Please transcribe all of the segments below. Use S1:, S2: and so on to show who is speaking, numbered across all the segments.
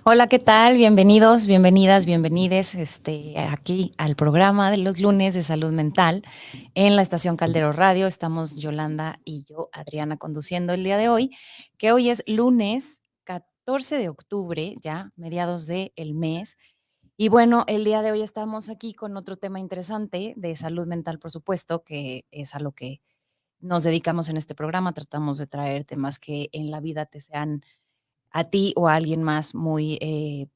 S1: Hola, ¿qué tal? Bienvenidos, bienvenidas, bienvenides aquí al programa de los lunes de salud mental en la estación Caldero Radio. Estamos Yolanda y yo, Adriana, conduciendo el día de hoy, que hoy es lunes 14 de octubre, ya mediados del mes. Y bueno, el día de hoy estamos aquí con otro tema interesante de salud mental, por supuesto, que es a lo que nos dedicamos en este programa. Tratamos de traer temas que en la vida te sean a ti o a alguien más muy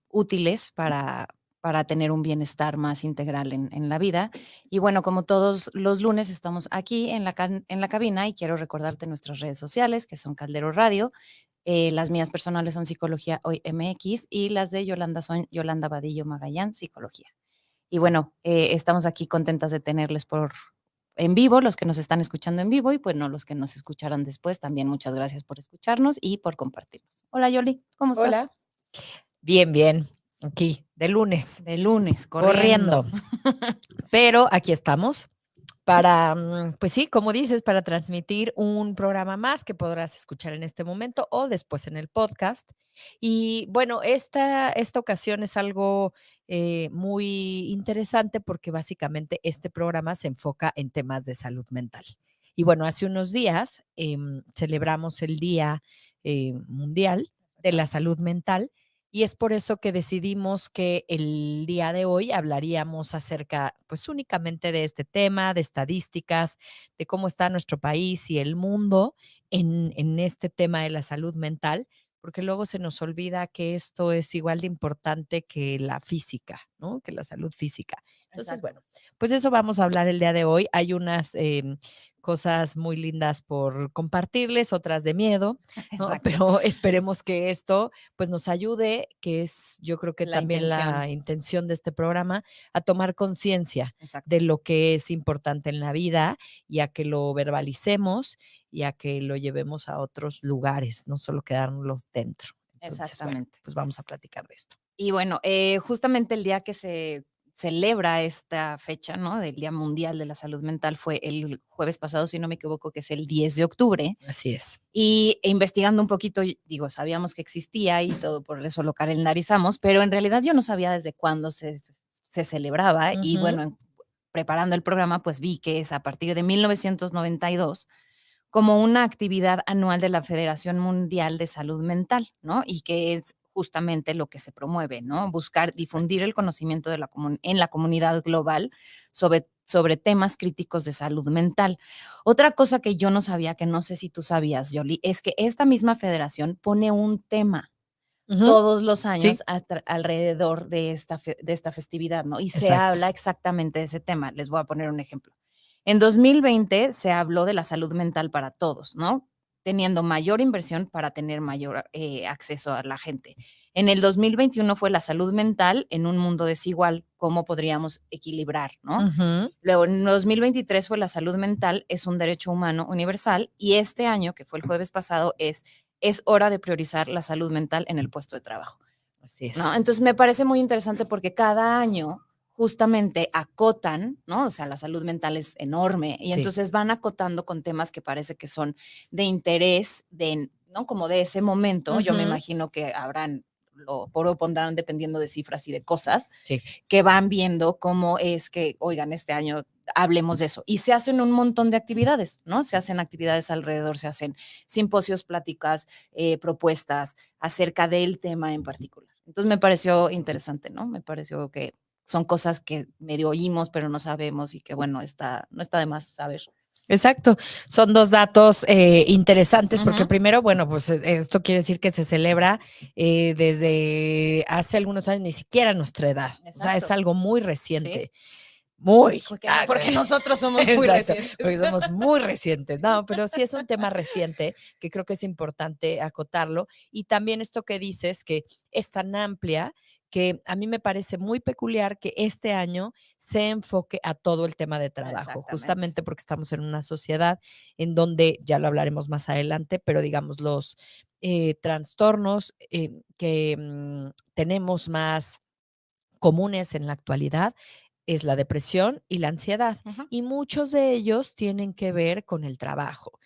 S1: útiles para tener un bienestar más integral en la vida. Y bueno, como todos los lunes estamos aquí en la cabina y quiero recordarte nuestras redes sociales, que son Caldero Radio. Las mías personales son Psicología Hoy MX y las de Yolanda son Yolanda Vadillo Magallán, Psicología. Y bueno, estamos aquí contentas de tenerles en vivo, los que nos están escuchando en vivo y pues no los que nos escucharán después. También muchas gracias por escucharnos y por compartirnos. Hola Yoli, ¿cómo estás?
S2: Hola. Bien, bien. Aquí, de lunes,
S1: De lunes, corriendo.
S2: corriendo. Pero aquí estamos para, pues sí, como dices, para transmitir un programa más que podrás escuchar en este momento o después en el podcast. Y bueno, esta ocasión es algo muy interesante porque básicamente este programa se enfoca en temas de salud mental. Y bueno, hace unos días celebramos el Día Mundial de la Salud Mental y es por eso que decidimos que el día de hoy hablaríamos acerca, pues únicamente de este tema, de estadísticas, de cómo está nuestro país y el mundo en este tema de la salud mental, porque luego se nos olvida que esto es igual de importante que la física, ¿no? Que la salud física. Entonces,
S1: Exacto.
S2: bueno, pues eso vamos a hablar el día de hoy. Hay unas cosas muy lindas por compartirles, otras de miedo, ¿no?
S1: Exacto.
S2: Pero esperemos que esto pues nos ayude, que es yo creo que
S1: La
S2: también
S1: intención.
S2: la intención de este programa, a tomar conciencia
S1: Exacto.
S2: de lo que es importante en la vida y a que lo verbalicemos y a que lo llevemos a otros lugares, no solo quedárnoslos dentro. Entonces, bueno,
S1: Exactamente.
S2: pues vamos a platicar de esto.
S1: Y bueno, justamente el día que se celebra esta fecha, ¿no? Del Día Mundial de la Salud Mental fue el jueves pasado, si no me equivoco, que es el 10 de octubre.
S2: Así es.
S1: Y investigando un poquito, digo, sabíamos que existía y todo, por eso lo calendarizamos, pero en realidad yo no sabía desde cuándo se celebraba. Y
S2: Ujú.
S1: bueno, preparando el programa, pues vi que es a partir de 1992 como una actividad anual de la Federación Mundial de Salud Mental, ¿no? Y que es justamente lo que se promueve, ¿no? Buscar difundir el conocimiento en la comunidad global sobre temas críticos de salud mental. Otra cosa que yo no sabía, que no sé si tú sabías, Yoli, es que esta misma federación pone un tema
S2: Ujú.
S1: todos los
S2: Sí,
S1: años alrededor de esta festividad, ¿no? Y se
S2: exacto.
S1: habla exactamente de ese tema. Les voy a poner un ejemplo. En 2020 se habló de la salud mental para todos, ¿no? Teniendo mayor inversión para tener mayor acceso a la gente. En el 2021 fue la salud mental en un mundo desigual, cómo podríamos equilibrar, ¿no?
S2: Ujú.
S1: Luego, en 2023 fue la salud mental, es un derecho humano universal, y este año, que fue el jueves pasado, es hora de priorizar la salud mental en el puesto de trabajo,
S2: Así
S1: ¿no?
S2: es.
S1: Entonces me parece muy interesante porque cada año justamente acotan, ¿no? O sea, la salud mental es enorme y
S2: Sí.
S1: entonces van acotando con temas que parece que son de interés, ¿no? Como de ese momento. Yo me
S2: Ujú.
S1: imagino que o pondrán dependiendo de cifras y de cosas,
S2: Sí.
S1: que van viendo cómo es que, oigan, este año hablemos de eso. Y se hacen un montón de actividades, ¿no? Se hacen actividades alrededor, se hacen simposios, pláticas, propuestas acerca del tema en particular. Entonces me pareció interesante, ¿no? Me pareció que son cosas que medio oímos, pero no sabemos y que, bueno, no está de más saber.
S2: Exacto. Son 2 datos, interesantes, porque
S1: Ujú.
S2: primero, bueno, pues, esto quiere decir que se celebra, desde hace algunos años, ni siquiera nuestra edad. O sea, es
S1: Exacto.
S2: algo muy
S1: Sí.
S2: reciente. Muy.
S1: Porque, no, porque nosotros somos muy
S2: Exacto,
S1: recientes.
S2: porque somos muy recientes. No, pero sí es un tema reciente que creo que es importante acotarlo. Y también esto que dices, que es tan amplia, que a mí me parece muy peculiar que este año se enfoque a todo el tema de trabajo,
S1: Exactamente.
S2: justamente porque estamos en una sociedad en donde, ya lo hablaremos más adelante, pero digamos los trastornos que tenemos más comunes en la actualidad es la depresión y la ansiedad.
S1: Ujú.
S2: Y muchos de ellos tienen que ver con el trabajo.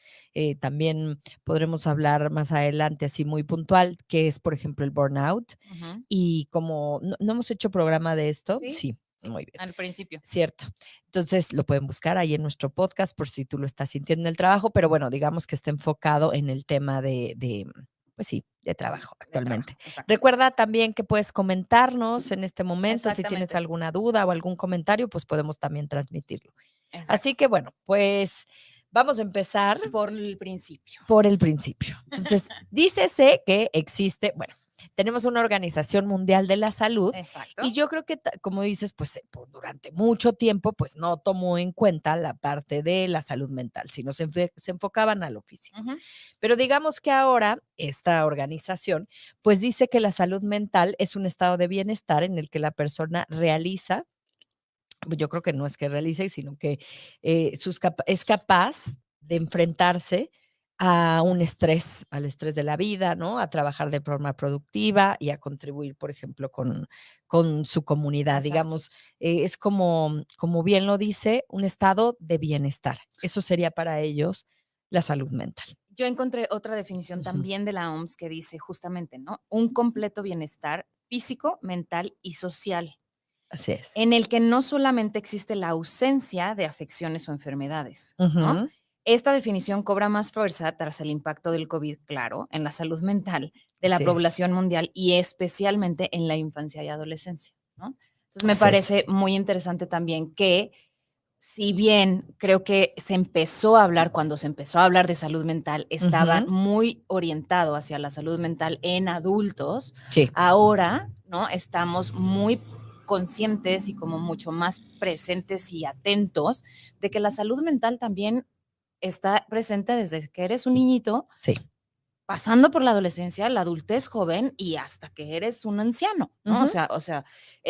S2: También podremos hablar más adelante, así muy puntual, que es, por ejemplo, el burnout.
S1: Ujú.
S2: Y como no hemos hecho programa de esto,
S1: Sí,
S2: sí,
S1: sí,
S2: muy bien,
S1: al principio.
S2: cierto. Entonces lo pueden buscar ahí en nuestro podcast por si tú lo estás sintiendo en el trabajo, pero bueno, digamos que está enfocado en el tema pues sí, de trabajo
S1: De trabajo,
S2: actualmente.
S1: exactamente.
S2: Recuerda también que puedes comentarnos en este momento, si tienes
S1: Exactamente,
S2: alguna duda o algún comentario, pues podemos también transmitirlo.
S1: exacto.
S2: Así que bueno, pues vamos a empezar
S1: Por el principio.
S2: por el principio. Entonces, dícese que existe, bueno, tenemos una Organización Mundial de la Salud
S1: Exacto.
S2: y yo creo que, como dices, pues durante mucho tiempo, pues no tomó en cuenta la parte de la salud mental, sino se enfocaban a lo físico.
S1: Ujú.
S2: Pero digamos que ahora esta organización, pues dice que la salud mental es un estado de bienestar en el que la persona realiza, yo creo que no es que realice, sino que es capaz de enfrentarse a un estrés, al estrés de la vida, ¿no? A trabajar de forma productiva y a contribuir, por ejemplo, con su comunidad.
S1: Exacto.
S2: Digamos, es como bien lo dice, un estado de bienestar. Eso sería para ellos la salud mental.
S1: Yo encontré otra definición
S2: Ujú.
S1: también de la OMS que dice justamente, ¿no? Un completo bienestar físico, mental y social,
S2: Así es.
S1: en el que no solamente existe la ausencia de afecciones o enfermedades, ¿no?
S2: Ujú.
S1: Esta definición cobra más fuerza tras el impacto del COVID, claro, en la salud mental de la
S2: Así es.
S1: población mundial y especialmente en la infancia y adolescencia, ¿no? Entonces me
S2: Así es.
S1: parece muy interesante también que si bien creo que se empezó a hablar, cuando se empezó a hablar de salud mental, estaba
S2: Ujú.
S1: muy orientado hacia la salud mental en adultos,
S2: Sí.
S1: ahora, ¿no? Estamos muy conscientes y como mucho más presentes y atentos de que la salud mental también está presente desde que eres un niñito,
S2: Sí.
S1: pasando por la adolescencia, la adultez joven y hasta que eres un anciano, ¿no?
S2: Ujú.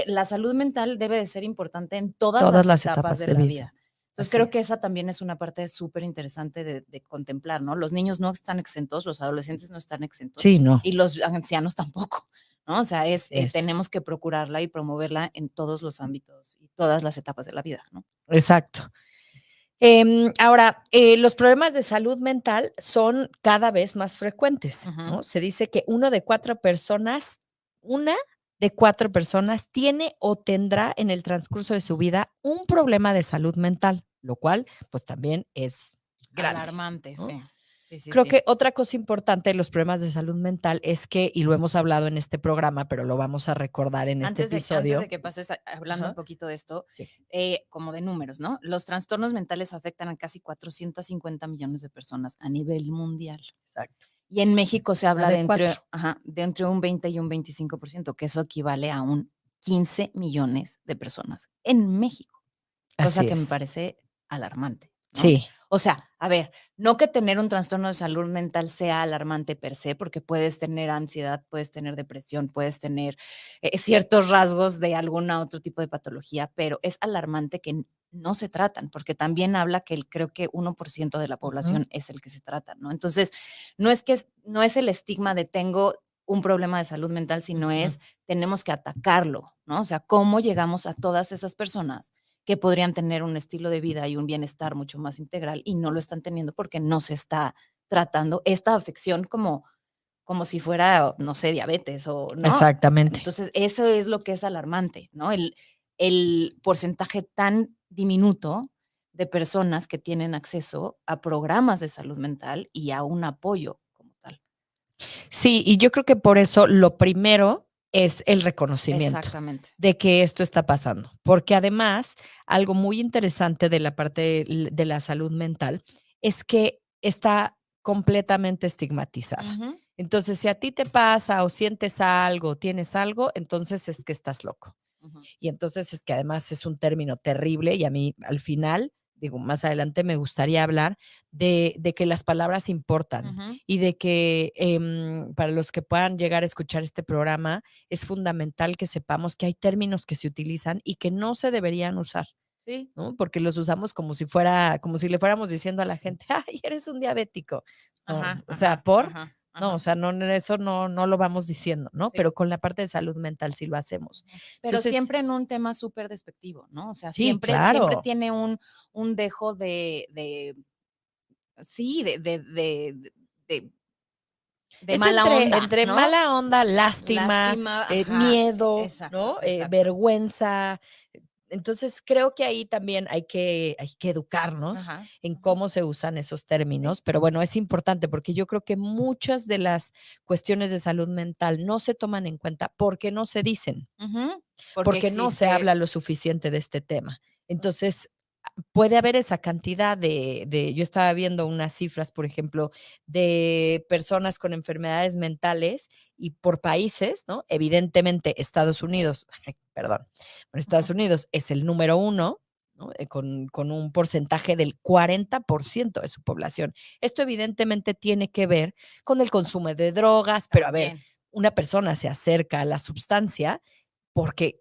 S1: La salud mental debe de ser importante en todas
S2: Todas
S1: las
S2: las
S1: etapas
S2: etapas
S1: de
S2: de
S1: la
S2: vida.
S1: vida. Entonces
S2: Así
S1: creo que
S2: es.
S1: esa también es una parte súper interesante de contemplar, ¿no? Los niños no están exentos, los adolescentes no están exentos
S2: Sí, no.
S1: y los ancianos tampoco, ¿no? O sea,
S2: Así es.
S1: tenemos que procurarla y promoverla en todos los ámbitos y todas las etapas de la vida, ¿no?
S2: Exacto. Ahora, los problemas de salud mental son cada vez más frecuentes,
S1: Ujú.
S2: ¿no? Se dice que una de cuatro personas tiene o tendrá en el transcurso de su vida un problema de salud mental, lo cual, pues también es grande,
S1: Alarmante,
S2: ¿no?
S1: sí. Sí, sí,
S2: Creo
S1: sí.
S2: que otra cosa importante de los problemas de salud mental es que, y lo hemos hablado en este programa, pero lo vamos a recordar en este
S1: Antes de
S2: episodio.
S1: que pases hablando un
S2: Ajá,
S1: poquito de esto,
S2: sí.
S1: como de números, ¿no? Los trastornos mentales afectan a casi 450 millones de personas a nivel mundial.
S2: Exacto.
S1: Y en México se
S2: Una
S1: habla
S2: de cuatro.
S1: de entre un 20 y un 25%, que eso equivale a un 15 millones de personas en México, cosa
S2: Así
S1: que me
S2: es.
S1: parece alarmante, ¿no?
S2: Sí.
S1: O sea, a ver, no que tener un trastorno de salud mental sea alarmante per se, porque puedes tener ansiedad, puedes tener depresión, puedes tener ciertos rasgos de alguna otro tipo de patología, pero es alarmante que no se tratan, porque también habla que creo que 1% de la
S2: Ujú,
S1: población es el que se trata, ¿no? Entonces, no es el estigma de tengo un problema de salud mental, sino
S2: ujú.
S1: es tenemos que atacarlo, ¿no? O sea, cómo llegamos a todas esas personas que podrían tener un estilo de vida y un bienestar mucho más integral y no lo están teniendo porque no se está tratando esta afección como si fuera, no sé, diabetes o, ¿no?
S2: Exactamente.
S1: Entonces, eso es lo que es alarmante, ¿no? El porcentaje tan diminuto de personas que tienen acceso a programas de salud mental y a un apoyo como tal.
S2: Sí, y yo creo que por eso lo primero es el reconocimiento
S1: Exactamente.
S2: de que esto está pasando, porque además algo muy interesante de la parte de la salud mental es que está completamente estigmatizada.
S1: Ujú,
S2: Entonces, si a ti te pasa o sientes algo, tienes algo, entonces es que estás loco.
S1: ujú,
S2: Y entonces es que además es un término terrible y a mí al final, digo, más adelante me gustaría hablar de que las palabras importan
S1: ujú.
S2: y de que para los que puedan llegar a escuchar este programa es fundamental que sepamos que hay términos que se utilizan y que no se deberían usar,
S1: Sí.
S2: ¿no? Porque los usamos como si le fuéramos diciendo a la gente, ay, eres un diabético. No,
S1: Ajá,
S2: o sea,
S1: ajá,
S2: ¿por?
S1: ajá.
S2: ¿no?
S1: Ajá.
S2: O sea, no, eso no lo vamos diciendo, ¿no?
S1: Sí.
S2: Pero con la parte de salud mental sí lo hacemos.
S1: Ujú. Pero
S2: Entonces,
S1: siempre en un tema súper despectivo, ¿no? O sea,
S2: sí,
S1: siempre
S2: claro.
S1: tiene un dejo sí, de de
S2: Es
S1: mala onda,
S2: entre
S1: ¿no?
S2: mala onda, lástima,
S1: Lástima, ajá,
S2: miedo,
S1: exacto,
S2: ¿no?
S1: exacto.
S2: Vergüenza. Entonces, creo que ahí también hay que educarnos
S1: Ajá,
S2: en
S1: ajá,
S2: cómo se usan esos
S1: sí,
S2: términos, pero bueno, es importante porque yo creo que muchas de las cuestiones de salud mental no se toman en cuenta porque no se dicen,
S1: ujú, porque
S2: porque no se habla
S1: existe,
S2: lo suficiente de este tema. Entonces, puede haber esa cantidad yo estaba viendo unas cifras, por ejemplo, de personas con enfermedades mentales y por países, ¿no? Evidentemente, Estados Unidos, perdón, bueno, Estados
S1: ajá,
S2: Unidos es el número uno, ¿no? Con un porcentaje del 40% de su población. Esto evidentemente tiene que ver con el consumo de drogas, pero a ver,
S1: también,
S2: una persona se acerca a la sustancia porque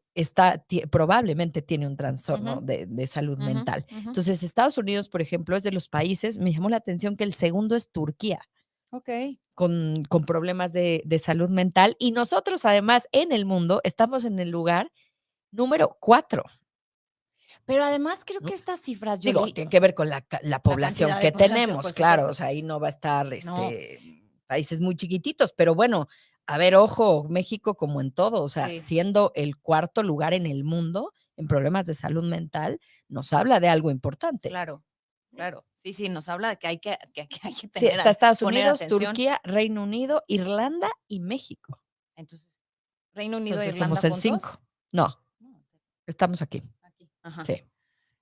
S2: probablemente tiene un trastorno
S1: ujú,
S2: de salud
S1: ujú,
S2: mental.
S1: ujú,
S2: Entonces, Estados Unidos, por ejemplo, es de los países, me llamó la atención que el segundo es Turquía,
S1: okey.
S2: con problemas de salud mental, y nosotros, además, en el mundo, estamos en el lugar número 4,
S1: Pero además creo
S2: ¿no?
S1: que estas cifras,
S2: Digo,
S1: Yoli,
S2: tiene que ver con la
S1: la
S2: población
S1: cantidad de
S2: que
S1: población,
S2: tenemos,
S1: por
S2: claro, o
S1: supuesto.
S2: sea, ahí no va a estar,
S1: No,
S2: países muy chiquititos, pero bueno, a ver, ojo, México como en todo, o sea,
S1: sí,
S2: siendo el cuarto lugar en el mundo en problemas de salud mental, nos habla de algo importante.
S1: claro, claro. Sí, sí, nos habla de que hay que
S2: Sí,
S1: tener
S2: está Estados
S1: poner
S2: Unidos,
S1: atención.
S2: Turquía, Reino Unido, Irlanda y México.
S1: Entonces, Reino Unido e
S2: Entonces,
S1: Irlanda
S2: somos el
S1: juntos.
S2: 5. No,
S1: No,
S2: estamos aquí.
S1: aquí, ajá.
S2: Sí,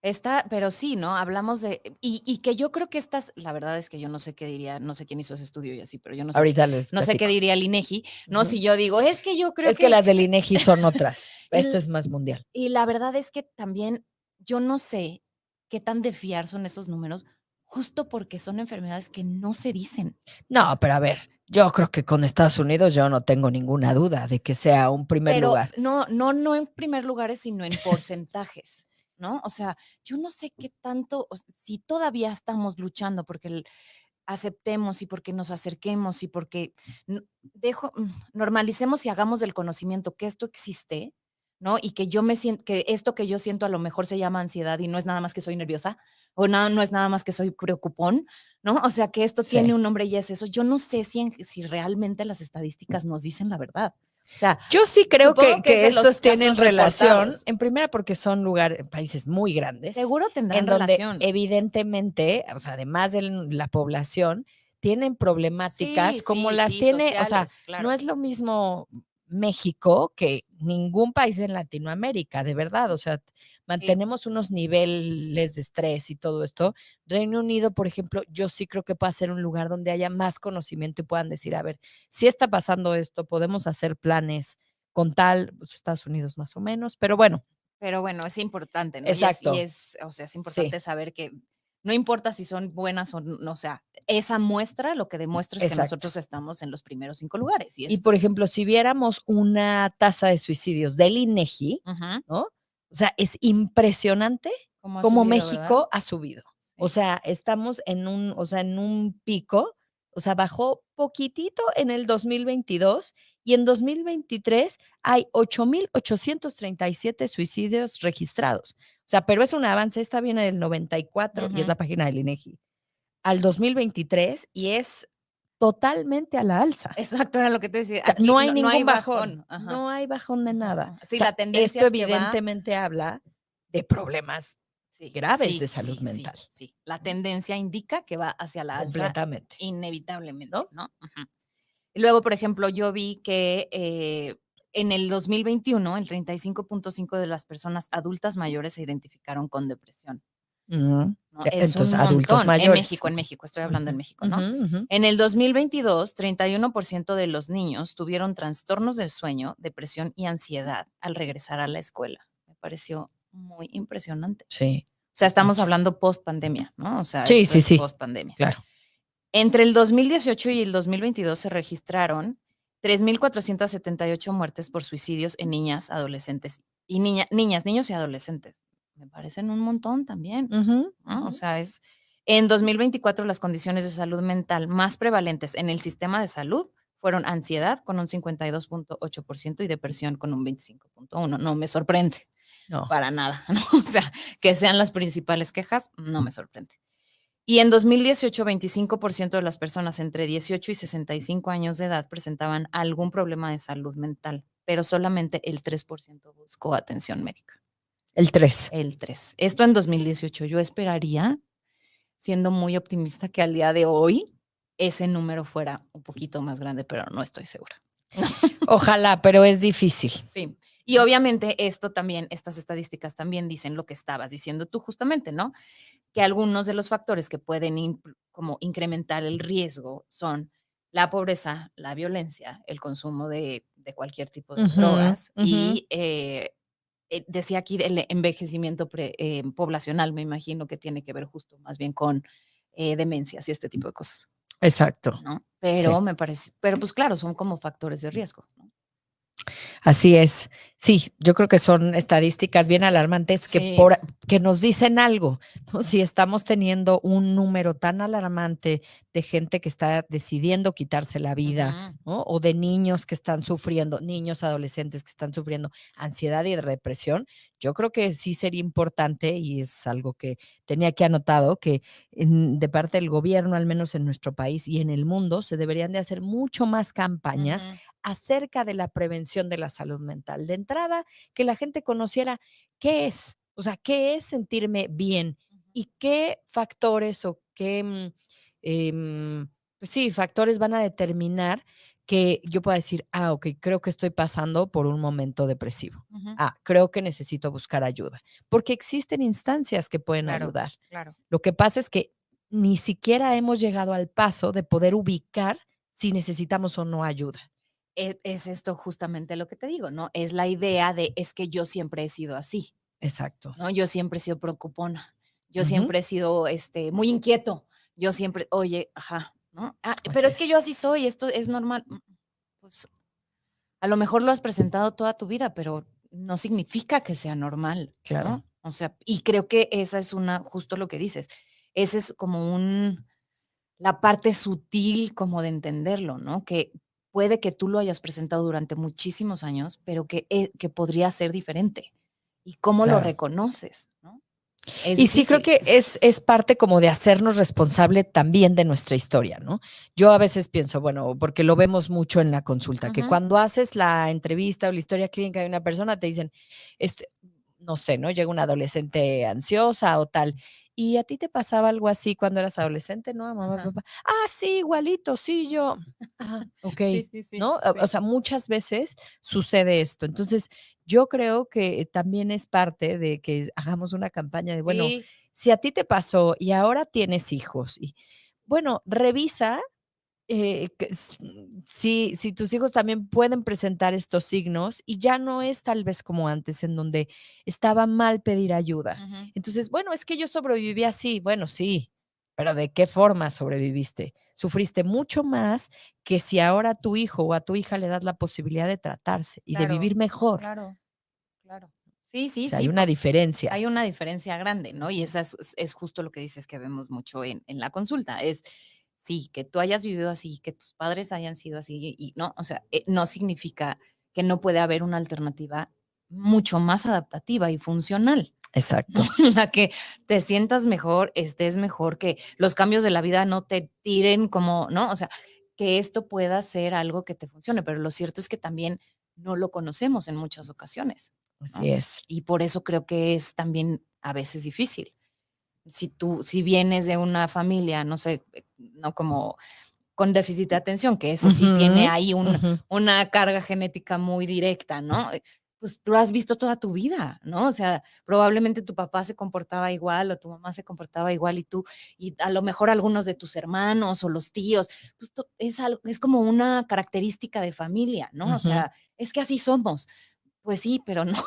S1: Está, pero sí, ¿no? Hablamos de y que yo creo que estas la verdad es que yo no sé qué diría, no sé quién hizo ese estudio y así, pero yo
S2: ahorita les
S1: no sé qué
S2: platico.
S1: diría el INEGI, ¿no?
S2: Ujú.
S1: Si yo digo, es que yo creo
S2: Es que
S1: que
S2: las del INEGI son otras.
S1: y
S2: Esto
S1: l
S2: es más mundial.
S1: y la verdad es que también yo no sé qué tan de fiar son esos números, justo porque son enfermedades que no se dicen.
S2: No, pero a ver, yo creo que con Estados Unidos yo no tengo ninguna duda de que sea un primer
S1: Pero
S2: lugar.
S1: no en primer lugares, sino en porcentajes, ¿no? O sea, yo no sé qué tanto, si todavía estamos luchando porque aceptemos y porque nos acerquemos y porque normalicemos y hagamos del conocimiento que esto existe, ¿no? Y que yo me siento, que esto que yo siento a lo mejor se llama ansiedad y no es nada más que soy nerviosa o no es nada más que soy preocupón, ¿no? O sea, que esto tiene
S2: Sí.
S1: un nombre y es eso. Yo no sé si realmente las estadísticas nos dicen la verdad. O sea,
S2: Yo sí creo
S1: supongo que es
S2: que
S1: de los
S2: estos tienen
S1: casos
S2: relación,
S1: reportados.
S2: en primera porque son países muy grandes,
S1: Seguro
S2: en
S1: tendrán
S2: donde
S1: relación.
S2: evidentemente, o sea, además de la población, tienen
S1: Sí,
S2: problemáticas como
S1: sí,
S2: las
S1: sí,
S2: tiene, o sea,
S1: sociales,
S2: no
S1: claro.
S2: es lo mismo México que ningún país en Latinoamérica, de verdad, o sea,
S1: Sí.
S2: mantenemos unos niveles de estrés y todo esto. Reino Unido, por ejemplo, yo sí creo que puede ser un lugar donde haya más conocimiento y puedan decir, a ver, si está pasando esto, podemos hacer planes con tal, pues, Estados Unidos más o menos, pero bueno,
S1: Pero bueno, es importante, ¿no?
S2: exacto,
S1: O sea, es
S2: sí,
S1: importante saber que no importa si son buenas o no, o sea, esa muestra lo que demuestra es que
S2: exacto.
S1: nosotros estamos en los primeros 5 lugares y
S2: Y,
S1: es
S2: por ejemplo, si viéramos una tasa de suicidios del INEGI,
S1: ujú,
S2: ¿no? O sea, es impresionante
S1: cómo ha
S2: cómo
S1: subido, ¿verdad?
S2: México ha subido. O
S1: Sí.
S2: sea, estamos en un pico, o sea, bajó poquitito en el 2022 y en 2023 hay 8,837 suicidios registrados. O sea, pero es un avance, esta viene del 94 y es
S1: Ujú.
S2: la página del INEGI, al 2023 y es totalmente a la alza.
S1: Exacto, era lo que te iba a decir.
S2: Sea,
S1: Aquí
S2: no hay
S1: no hay
S2: ningún bajón,
S1: bajón. Ajá,
S2: no hay bajón de
S1: ajá,
S2: nada.
S1: ajá.
S2: O
S1: Sí,
S2: sea,
S1: la tendencia
S2: esto
S1: es que va
S2: evidentemente habla de problemas
S1: sí,
S2: graves de
S1: sí,
S2: salud
S1: sí, sí,
S2: mental,
S1: sí. La tendencia indica que va hacia la alza
S2: completamente,
S1: inevitablemente,
S2: ¿no?
S1: ¿no? Ujú. Y luego, por ejemplo, yo vi que, en el 2021, el 35.5 de las personas adultas mayores se identificaron con depresión,
S2: Ujú.
S1: ¿no? Es un
S2: Entonces, adultos
S1: montón.
S2: mayores.
S1: En México, estoy hablando en
S2: Ujú,
S1: México,
S2: ujú,
S1: ¿no?
S2: ujú.
S1: En el 2022, 31% de los niños tuvieron trastornos del sueño, depresión y ansiedad al regresar a la escuela. Me pareció muy impresionante.
S2: Sí,
S1: O sea, estamos
S2: mucho.
S1: hablando post pandemia, ¿no? O sea,
S2: Sí,
S1: esto
S2: sí,
S1: es
S2: sí,
S1: post pandemia.
S2: claro.
S1: Entre el 2018 y el 2022 se registraron 3,478 muertes por suicidios en niñas, adolescentes y niñas, niños y adolescentes. Me parecen un montón también,
S2: Ujú,
S1: ¿no? O
S2: ujú.
S1: sea, En 2024, las condiciones de salud mental más prevalentes en el sistema de salud fueron ansiedad con un 52.8% y depresión con un 25.1%. No me sorprende
S2: No.
S1: para nada, ¿no? O sea, que sean las principales quejas, no me sorprende. Y en 2018, 25% de las personas entre 18 y 65 años de edad presentaban algún problema de salud mental, pero solamente el 3% buscó atención médica.
S2: El 3.
S1: El 3%. Esto en 2018. Yo esperaría, siendo muy optimista, que al día de hoy ese número fuera un poquito más grande, pero no estoy segura.
S2: Ojalá, pero es difícil.
S1: Sí. Y obviamente esto también, estas estadísticas también dicen lo que estabas diciendo tú justamente, ¿no? Que algunos de los factores que pueden como incrementar el riesgo son la pobreza, la violencia, el consumo de cualquier tipo de drogas y decía aquí el envejecimiento poblacional, me imagino que tiene que ver justo más bien con demencias y este tipo de cosas,
S2: Exacto.
S1: ¿no?
S2: Sí.
S1: Pero me parece, pero pues claro, son como factores de riesgo, ¿no?
S2: Así es. Sí, yo creo que son estadísticas bien alarmantes
S1: Sí.
S2: que nos dicen algo, ¿no? Si estamos teniendo un número tan alarmante de gente que está decidiendo quitarse la vida, ¿no? O de niños que están sufriendo, niños, adolescentes que están sufriendo ansiedad y depresión, yo creo que sí sería importante, y es algo que tenía aquí anotado, que de parte del gobierno, al menos en nuestro país y en el mundo, se deberían de hacer mucho más campañas acerca de la prevención de la salud mental. De entrada, que la gente conociera qué es, o sea, qué es sentirme bien y qué factores o qué, pues sí, factores van a determinar que yo pueda decir, ok, creo que estoy pasando por un momento depresivo. Creo que necesito buscar ayuda, porque existen instancias que pueden
S1: Claro,
S2: ayudar.
S1: claro.
S2: Lo que pasa es que ni siquiera hemos llegado al paso de poder ubicar si necesitamos o no ayuda.
S1: Es esto justamente lo que te digo, ¿no? Es la idea de, es que yo siempre he sido así,
S2: Exacto.
S1: ¿no? Yo siempre he sido preocupona, yo
S2: Ujú.
S1: siempre he sido, muy inquieto, yo siempre, oye, ajá, ¿no? Pero
S2: Así
S1: es que yo
S2: es.
S1: así soy, esto es normal. Pues a lo mejor lo has presentado toda tu vida, pero no significa que sea normal,
S2: Claro.
S1: ¿no? O sea, y creo que esa es justo lo que dices, ese es como la parte sutil como de entenderlo, ¿no? Que puede que tú lo hayas presentado durante muchísimos años, pero que podría ser diferente. ¿Y cómo lo
S2: Claro.
S1: reconoces, no? Es
S2: Y sí, creo
S1: difícil.
S2: que es parte como de hacernos responsable también de nuestra historia, ¿no? Yo a veces pienso, bueno, porque lo vemos mucho en la consulta, que
S1: Ujú,
S2: cuando haces la entrevista o la historia clínica de una persona, te dicen, este, no sé, ¿no? Llega una adolescente ansiosa o tal. ¿Y a ti te pasaba algo así cuando eras adolescente? No, mamá,
S1: ajá.
S2: papá. Sí, igualito, sí, yo. Ok.
S1: Sí, sí, sí,
S2: ¿No? O
S1: sí.
S2: sea, muchas veces sucede esto. Entonces, yo creo que también es parte de que hagamos una campaña de, bueno,
S1: Sí,
S2: si a ti te pasó y ahora tienes hijos, y bueno, revisa si tus hijos también pueden presentar estos signos y ya no es tal vez como antes, en donde estaba mal pedir ayuda.
S1: ujú,
S2: Entonces, bueno, es que yo sobreviví así. Bueno, sí, pero ¿de qué forma sobreviviste? Sufriste mucho más que si ahora a tu hijo o a tu hija le das la posibilidad de tratarse y de
S1: claro,
S2: vivir mejor.
S1: claro, claro. Sí, sí,
S2: O sea, hay
S1: sí,
S2: una diferencia.
S1: hay una diferencia grande, ¿no? Y esa es justo lo que dices que vemos mucho en la consulta, es sí, que tú hayas vivido así, que tus padres hayan sido así y no, o sea, no significa que no puede haber una alternativa mucho más adaptativa y funcional, ¿no?
S2: Exacto,
S1: En la que te sientas mejor, estés mejor, que los cambios de la vida no te tiren como, ¿no? O sea, que esto pueda ser algo que te funcione, pero lo cierto es que también no lo conocemos en muchas ocasiones,
S2: así
S1: ¿no?
S2: es.
S1: Y por eso creo que es también a veces difícil. Si vienes de una familia, no sé, no como con déficit de atención, que ese sí tiene
S2: Ujú,
S1: ahí
S2: ujú.
S1: una carga genética muy directa, ¿no? Pues lo has visto toda tu vida, ¿no? O sea, probablemente tu papá se comportaba igual o tu mamá se comportaba igual y tú, y a lo mejor algunos de tus hermanos o los tíos, pues es como una característica de familia, ¿no? O
S2: Ujú.
S1: sea, es que así somos. Pues sí, pero no,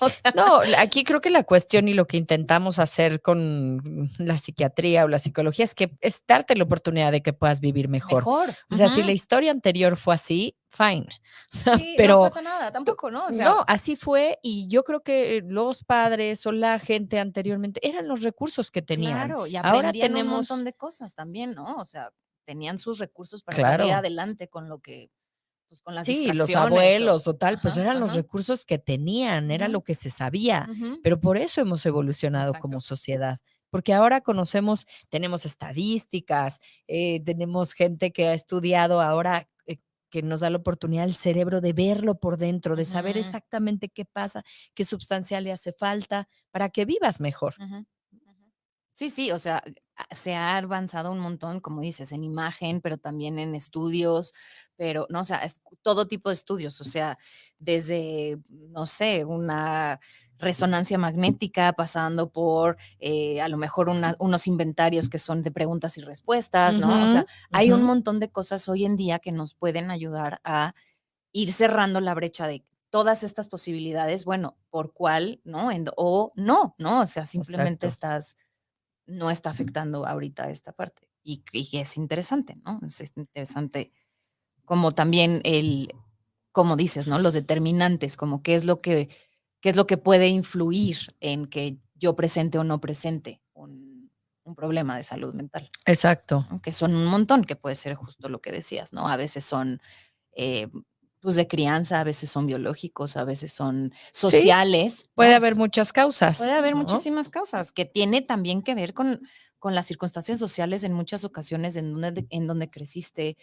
S1: O sea,
S2: No, aquí creo que la cuestión y lo que intentamos hacer con la psiquiatría o la psicología es darte la oportunidad de que puedas vivir mejor.
S1: mejor.
S2: O sea, si
S1: Ujú.
S2: la historia anterior fue así, fine. O sea,
S1: Sí, no
S2: pero
S1: pasa nada,
S2: tú
S1: tampoco, ¿no? O sea,
S2: no, así fue y yo creo que los padres o la gente anteriormente eran los recursos que tenían.
S1: claro, y
S2: Ahora
S1: aprendían un montón
S2: tenemos
S1: de cosas también, ¿no? O sea, tenían sus recursos para salir
S2: claro.
S1: adelante con lo que, pues, con las
S2: Sí, los
S1: distracciones o
S2: abuelos o tal, pues
S1: ajá,
S2: eran los
S1: ajá,
S2: recursos que tenían, era
S1: ujú,
S2: lo que se sabía,
S1: ujú,
S2: pero por eso hemos evolucionado como
S1: exacto.
S2: sociedad, porque ahora conocemos, tenemos estadísticas, tenemos gente que ha estudiado ahora, que nos da la oportunidad el cerebro de verlo por dentro, de saber
S1: Ujú,
S2: exactamente qué pasa, qué sustancia le hace falta para que vivas mejor.
S1: ujú, ujú. Sí, sí, o sea, se ha avanzado un montón, como dices, en imagen, pero también en estudios, pero, no, o sea, es todo tipo de estudios, o sea, desde, no sé, una resonancia magnética, pasando por, a lo mejor unos inventarios que son de preguntas y respuestas, ¿no? O
S2: Ujú,
S1: sea, hay
S2: ujú,
S1: un montón de cosas hoy en día que nos pueden ayudar a ir cerrando la brecha de todas estas posibilidades, bueno, por cuál, ¿no? O no, ¿no? O sea, simplemente
S2: exacto,
S1: estás no está afectando ahorita esta parte. Y que es interesante, ¿no? Es interesante como también como dices, ¿no? Los determinantes, como qué es lo que puede influir en que yo presente o no presente un problema de salud mental,
S2: exacto.
S1: ¿no? Que son un montón, que puede ser justo lo que decías, ¿no? A veces son eh, pues de crianza, a veces son biológicos, a veces son
S2: Sí,
S1: sociales,
S2: puede
S1: ¿no?
S2: haber muchas causas,
S1: Puede haber
S2: ¿no?
S1: muchísimas causas que tiene también que ver con las circunstancias sociales en muchas ocasiones en donde creciste,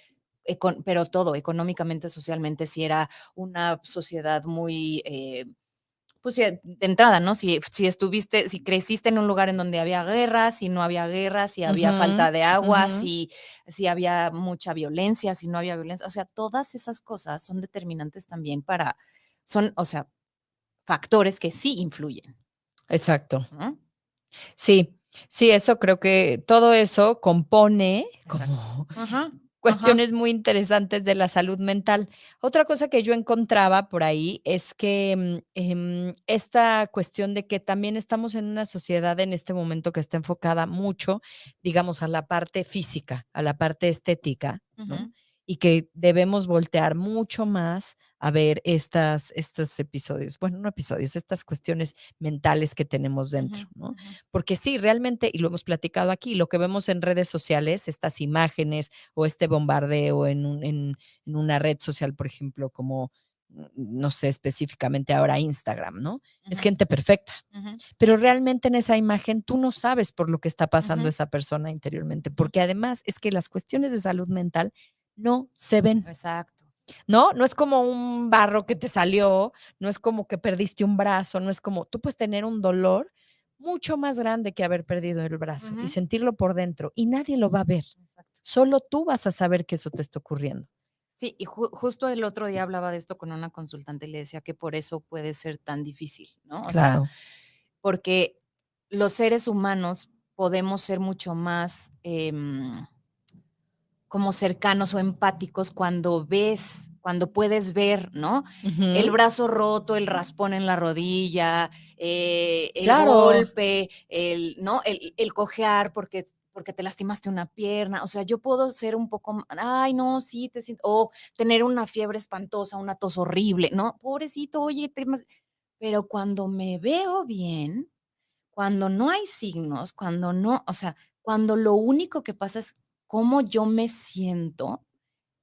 S1: pero todo, económicamente, socialmente, si era una sociedad muy, pues sí, de entrada, ¿no? Si creciste en un lugar en donde había guerra, si no había guerra, si había
S2: Ujú,
S1: falta de agua,
S2: ujú.
S1: si había mucha violencia, si no había violencia, o sea, todas esas cosas son determinantes también o sea, factores que sí influyen,
S2: Exacto.
S1: ¿no?
S2: Sí, sí, eso creo que todo eso compone
S1: Exacto.
S2: como
S1: Ajá, ajá.
S2: cuestiones muy interesantes de la salud mental. Otra cosa que yo encontraba por ahí es que, esta cuestión de que también estamos en una sociedad en este momento que está enfocada mucho, digamos, a la parte física, a la parte estética, ¿no?
S1: Ujú,
S2: Y que debemos voltear mucho más a ver estos episodios, bueno, no episodios, estas cuestiones mentales que tenemos
S1: ujú,
S2: dentro, ¿no?
S1: ujú,
S2: Porque sí, realmente, y lo hemos platicado aquí, lo que vemos en redes sociales, estas imágenes o este bombardeo en una red social, por ejemplo, como, no sé, específicamente ahora Instagram, ¿no? Es
S1: ujú,
S2: gente perfecta,
S1: ujú,
S2: pero realmente en esa imagen tú no sabes por lo que está pasando
S1: ujú,
S2: esa persona interiormente,
S1: ujú.
S2: porque además es que las cuestiones de salud mental no se ven.
S1: Exacto.
S2: ¿No? No es como un barro que te salió, no es como que perdiste un brazo, no es como tú puedes tener un dolor mucho más grande que haber perdido el brazo y
S1: Ujú,
S2: sentirlo por dentro y nadie lo va a ver.
S1: exacto.
S2: Solo tú vas a saber que eso te está ocurriendo.
S1: Sí, y justo el otro día hablaba de esto con una consultante y le decía que por eso puede ser tan difícil, ¿no? O sea,
S2: Claro.
S1: porque los seres humanos podemos ser mucho más, como cercanos o empáticos cuando puedes ver, ¿no? El
S2: Ujú.
S1: brazo roto, el raspón en la rodilla, el
S2: Claro.
S1: golpe, ¿no? El cojear porque te lastimaste una pierna. O sea, yo puedo ser un poco, ay, no, sí, te siento, o tener una fiebre espantosa, una tos horrible, ¿no? Pobrecito, oye, pero cuando me veo bien, cuando no hay signos, cuando no, o sea, cuando lo único que pasa es cómo yo me siento,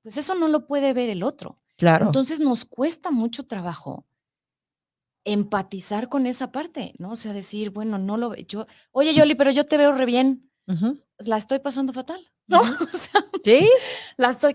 S1: pues eso no lo puede ver el otro.
S2: Claro.
S1: Entonces nos cuesta mucho trabajo empatizar con esa parte, ¿no? O sea, decir, bueno, no lo ve yo, oye, Yoli, pero yo te veo re bien,
S2: Ujú,
S1: la estoy pasando fatal, ¿no?
S2: ujú.
S1: O sea,
S2: Sí,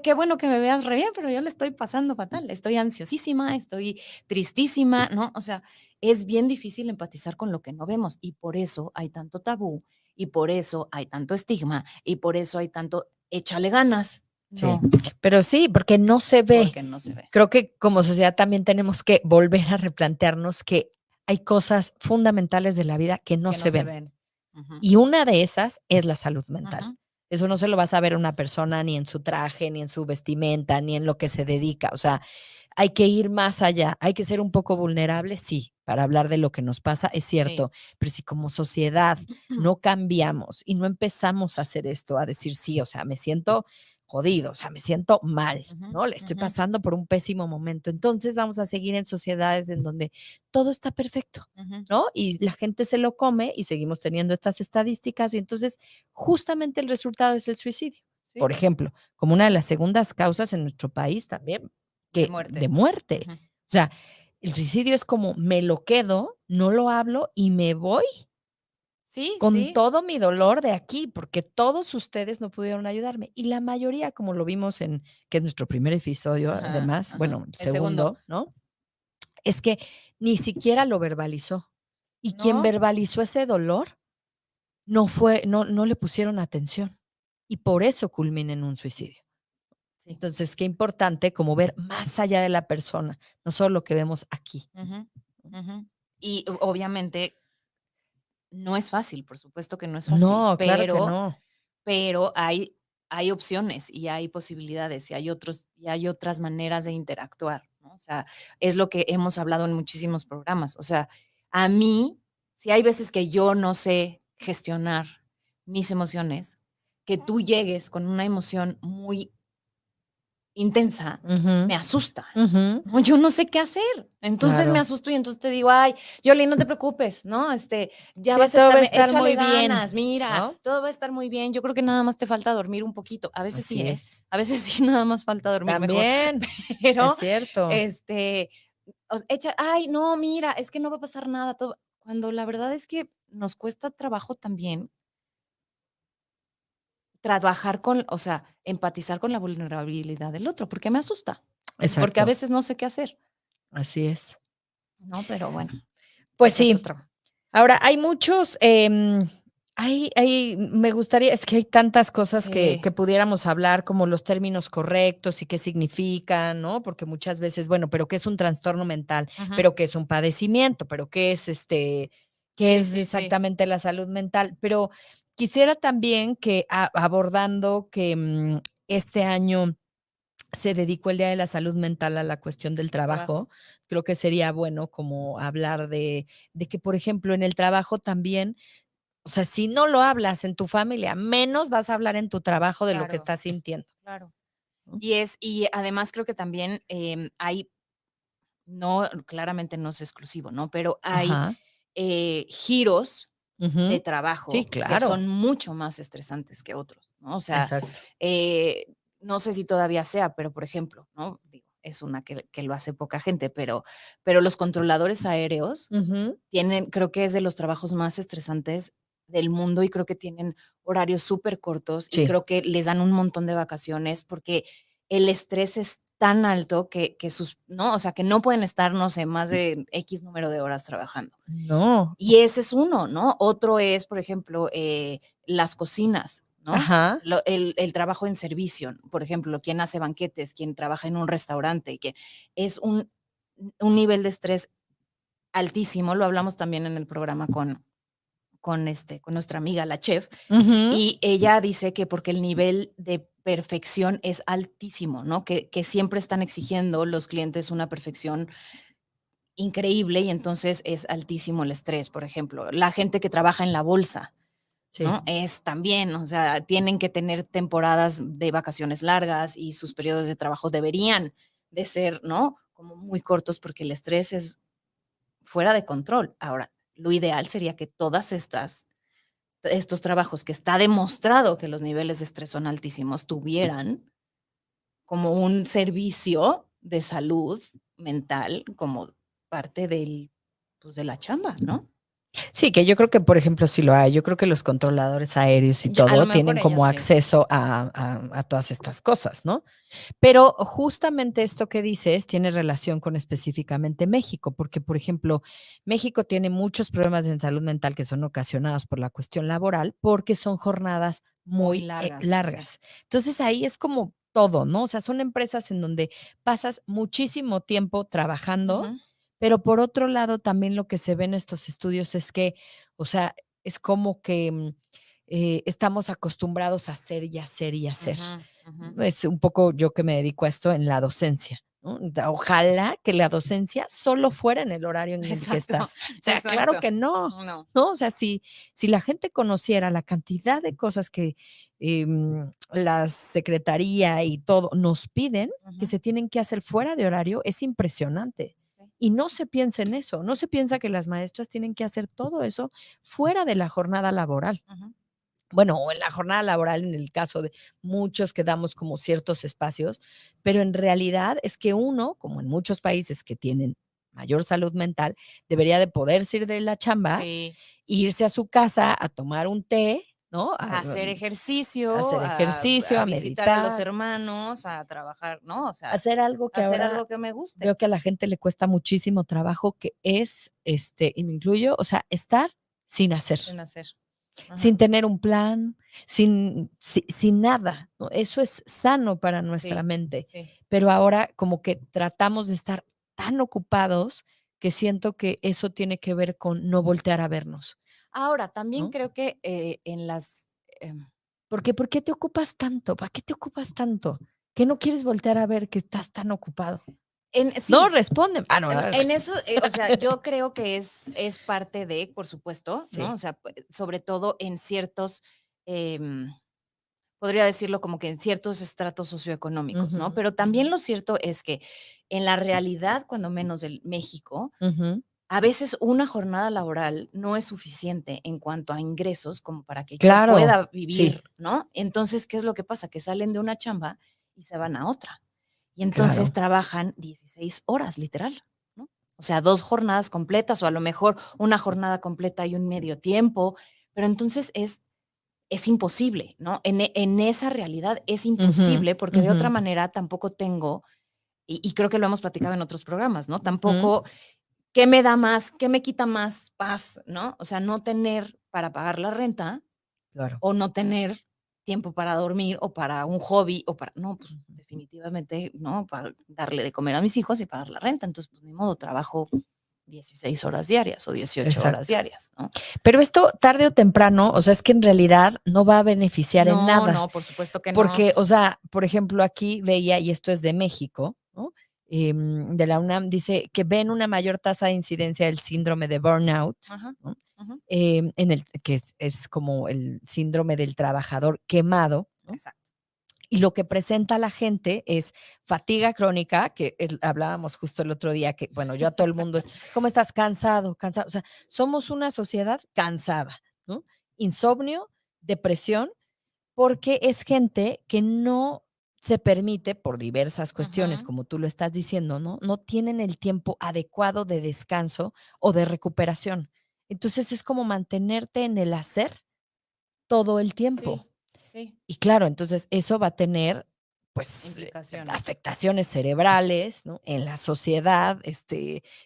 S1: qué bueno que me veas re bien, pero yo la estoy pasando fatal, estoy ansiosísima, estoy tristísima, ¿no? O sea, es bien difícil empatizar con lo que no vemos y por eso hay tanto tabú y por eso hay tanto estigma y por eso hay tanto échale ganas.
S2: sí.
S1: No,
S2: Pero sí, porque no se ve.
S1: porque no se ve.
S2: Creo que como sociedad también tenemos que volver a replantearnos que hay cosas fundamentales de la vida que no
S1: Que no
S2: se
S1: se
S2: ven.
S1: ven. Ujú,
S2: Y una de esas es la salud mental.
S1: ujú.
S2: Eso no se lo vas a ver a una persona ni en su traje, ni en su vestimenta, ni en lo que se dedica. O sea, hay que ir más allá. Hay que ser un poco vulnerables, sí, para hablar de lo que nos pasa, es
S1: Sí.
S2: cierto. Pero si como sociedad no cambiamos y no empezamos a hacer esto, a decir sí, o sea, me siento jodido, o sea, me siento mal,
S1: Ujú,
S2: ¿no? Le estoy
S1: ujú,
S2: pasando por un pésimo momento. Entonces vamos a seguir en sociedades en donde todo está perfecto,
S1: ujú.
S2: ¿no? Y la gente se lo come y seguimos teniendo estas estadísticas y entonces justamente el resultado es el suicidio. Por
S1: Sí,
S2: ejemplo, como una de las segundas causas en nuestro país también,
S1: de
S2: que de
S1: muerte.
S2: muerte.
S1: Ujú.
S2: O sea, el suicidio es como me lo quedo, no lo hablo y me voy
S1: Sí,
S2: con
S1: sí.
S2: todo mi dolor de aquí, porque todos ustedes no pudieron ayudarme. Y la mayoría, como lo vimos en, que es nuestro primer episodio,
S1: Ajá,
S2: además,
S1: ajá.
S2: bueno, el
S1: El segundo.
S2: segundo, ¿no? Es que ni siquiera lo verbalizó. Y quien
S1: No,
S2: verbalizó ese dolor no le pusieron atención. Y por eso culmina en un suicidio.
S1: sí.
S2: Entonces, qué importante como ver más allá de la persona, no solo lo que vemos aquí.
S1: Ujú, ujú. Y obviamente no es fácil, por supuesto que no es fácil,
S2: No, claro que no.
S1: pero hay opciones y hay posibilidades y hay otras maneras de interactuar, ¿no? O sea, es lo que hemos hablado en muchísimos programas. O sea, a mí, si hay veces que yo no sé gestionar mis emociones, que tú llegues con una emoción muy intensa,
S2: Ujú,
S1: me asusta.
S2: ujú,
S1: No, yo no sé qué hacer. Entonces me
S2: claro.
S1: asusto y entonces te digo, ay, Yoli, no te preocupes, ¿no? Ya
S2: Sí,
S1: vas a
S2: todo va a
S1: estarme,
S2: estar
S1: échale
S2: muy bien,
S1: ganas, mira,
S2: ¿no?
S1: todo va a estar muy bien. Yo creo que nada más te falta dormir un poquito. A veces sí,
S2: Así
S1: ¿eh?
S2: es.
S1: A veces sí, nada más falta dormir mejor.
S2: También, es
S1: Pero,
S2: cierto.
S1: este, ay, no, mira, es que no va a pasar nada. Cuando la verdad es que nos cuesta trabajo también trabajar o sea, empatizar con la vulnerabilidad del otro, porque me asusta, porque a
S2: Exacto,
S1: veces no sé qué hacer.
S2: así es.
S1: No, pero bueno,
S2: Pues
S1: ese es
S2: sí.
S1: otro.
S2: Ahora, hay muchos, me gustaría, es que hay tantas cosas
S1: Sí,
S2: que pudiéramos hablar, como los términos correctos y qué significan, ¿no? Porque muchas veces, bueno, pero ¿qué es un trastorno mental?
S1: ujú.
S2: ¿Pero qué es un padecimiento? ¿Pero qué
S1: Sí,
S2: es
S1: sí, sí.
S2: exactamente la salud mental? Pero quisiera también que abordando que este año se dedicó el Día de la Salud Mental a la cuestión del
S1: El
S2: trabajo.
S1: trabajo.
S2: Creo que sería bueno como hablar de que, por ejemplo, en el trabajo también, o sea, si no lo hablas en tu familia, menos vas a hablar en tu trabajo de lo que
S1: Claro,
S2: estás sintiendo,
S1: claro.
S2: ¿no?
S1: Y además creo que también, hay, no, claramente no es exclusivo, ¿no? Pero hay,
S2: Ajá,
S1: giros de
S2: ujú. Sí,
S1: trabajo que
S2: claro,
S1: son mucho más estresantes que otros, ¿no? O sea,
S2: exacto.
S1: eh, no sé si todavía sea, pero por ejemplo, ¿no? Digo, es una que lo hace poca gente, pero los controladores aéreos
S2: Ujú.
S1: creo que es de los trabajos más estresantes del mundo y creo que tienen horarios súper cortos y
S2: Sí,
S1: creo que les dan un montón de vacaciones porque el estrés es tan alto ¿no? O sea, que no pueden estar, no sé, más de X número de horas trabajando.
S2: no,
S1: Y ese es uno, ¿no? Otro es, por ejemplo, las cocinas, ¿no?
S2: ajá,
S1: El trabajo en servicio, por ejemplo, quien hace banquetes, quien trabaja en un restaurante, que es un nivel de estrés altísimo. Lo hablamos también en el programa con nuestra amiga, la chef,
S2: ujú,
S1: y ella dice que porque el nivel de perfección es altísimo, ¿no? Que siempre están exigiendo los clientes una perfección increíble y entonces es altísimo el estrés, por ejemplo. La gente que trabaja en la bolsa,
S2: sí.
S1: ¿no? Es también, o sea, tienen que tener temporadas de vacaciones largas y sus periodos de trabajo deberían de ser, ¿no? Como muy cortos porque el estrés es fuera de control. Ahora, lo ideal sería que estos trabajos que está demostrado que los niveles de estrés son altísimos, tuvieran como un servicio de salud mental como parte pues, de la chamba, ¿no?
S2: Sí, que yo creo que, por ejemplo, sí lo hay. Yo creo que los controladores aéreos y
S1: A lo
S2: todo
S1: mejor
S2: tienen
S1: ellos
S2: como
S1: sí.
S2: acceso a todas estas cosas, ¿no? Pero justamente esto que dices tiene relación con específicamente México, porque, por ejemplo, México tiene muchos problemas en salud mental que son ocasionados por la cuestión laboral, porque son jornadas
S1: Muy
S2: muy
S1: largas, sí.
S2: largas. Entonces ahí es como todo, ¿no? O sea, son empresas en donde pasas muchísimo tiempo trabajando,
S1: Ujú.
S2: pero por otro lado también lo que se ve en estos estudios es que, o sea, es como que estamos acostumbrados a hacer y hacer y hacer.
S1: Ujú, ujú.
S2: Es un poco yo que me dedico a esto en la docencia, ¿no? Ojalá que la docencia solo fuera en el horario en el que
S1: Exacto,
S2: estás. O sea, claro
S1: exacto.
S2: que no,
S1: No.
S2: ¿no? O sea, si la gente conociera la cantidad de cosas que la secretaría y todo nos piden que
S1: Ujú.
S2: se tienen que hacer fuera de horario, es impresionante.
S1: Sí.
S2: Y no se piensa en eso, no se piensa que las maestras tienen que hacer todo eso fuera de la jornada laboral.
S1: Ujú.
S2: Bueno, o en la jornada laboral, en el caso de muchos que damos como ciertos espacios, pero en realidad es que uno, como en muchos países que tienen mayor salud mental, debería de poderse ir de la chamba,
S1: Sí.
S2: irse a su casa a tomar un té, ¿no?
S1: A hacer
S2: A
S1: ejercicio,
S2: hacer ejercicio,
S1: a
S2: a
S1: visitar a los
S2: meditar,
S1: hermanos, a trabajar, ¿no? O
S2: a
S1: sea,
S2: hacer algo que
S1: hacer
S2: ahora
S1: algo que me guste.
S2: veo que a la gente le cuesta muchísimo trabajo, que es, y me incluyo, o sea, estar sin hacer.
S1: Sin hacer.
S2: Sin
S1: Ajá.
S2: tener un plan, sin nada, ¿no? Eso es sano para nuestra
S1: Sí,
S2: mente,
S1: sí.
S2: pero ahora como que tratamos de estar tan ocupados que siento que eso tiene que ver con no voltear a vernos,
S1: Ahora, también
S2: ¿no?
S1: creo que, en las,
S2: Porque, ¿por qué te ocupas tanto? ¿Para qué te ocupas tanto? ¿Que no quieres voltear a ver que estás tan ocupado? No,
S1: sí,
S2: responde. Ah, no,
S1: en eso, o sea, yo creo que es parte de, por supuesto, ¿no?
S2: sí.
S1: O sea, sobre todo en ciertos, em, podría decirlo como que en ciertos estratos socioeconómicos, ¿no?
S2: Ujú,
S1: Pero también lo cierto es que en la realidad, cuando menos de México,
S2: ujú.
S1: a veces una jornada laboral no es suficiente en cuanto a ingresos como para que yo
S2: Claro,
S1: pueda
S2: sí,
S1: vivir, ¿no? Entonces, ¿qué es lo que pasa? Que salen de una chamba y se van a otra. Y entonces
S2: claro.
S1: trabajan 16 horas, literal, ¿no? O sea, 2 jornadas completas o a lo mejor una jornada completa y un medio tiempo, pero entonces es imposible, ¿no? En esa realidad es
S2: Ujú,
S1: imposible porque de
S2: ujú,
S1: otra manera tampoco tengo, y creo que lo hemos platicado en otros programas, ¿no?
S2: ujú.
S1: Tampoco, ¿qué me da más? ¿Qué me quita más paz? ¿No? O sea, no tener para pagar la renta
S2: Claro.
S1: o no tener tiempo para dormir o para un hobby o para, no, pues
S2: Ujú.
S1: definitivamente, ¿no? Para darle de comer a mis hijos y pagar la renta. Entonces, pues ni modo, trabajo 16 horas diarias o 18 horas
S2: Exacto.
S1: diarias, ¿no?
S2: Pero esto tarde o temprano, o sea, es que en realidad no va a beneficiar en
S1: No,
S2: nada,
S1: no, por supuesto que no.
S2: porque, o sea, por ejemplo, aquí veía, y esto es de México, ¿no? De la UNAM, dice que ven una mayor tasa de incidencia del síndrome de burnout,
S1: Ajá,
S2: ¿no?
S1: ujú,
S2: En el que es como el síndrome del trabajador quemado, ¿no?
S1: exacto.
S2: Y lo que presenta la gente es fatiga crónica, que hablábamos justo el otro día, que bueno, yo a todo el mundo es, ¿cómo estás? Cansado, cansado. O sea, somos una sociedad cansada, ¿no? Insomnio, depresión, porque es gente que no se permite, por diversas cuestiones,
S1: Ujú,
S2: como tú lo estás diciendo, ¿no? No tienen el tiempo adecuado de descanso o de recuperación. Entonces es como mantenerte en el hacer todo el tiempo.
S1: sí, sí,
S2: Y claro, entonces eso va a tener, pues,
S1: implicaciones.
S2: afectaciones cerebrales, ¿no? En la sociedad.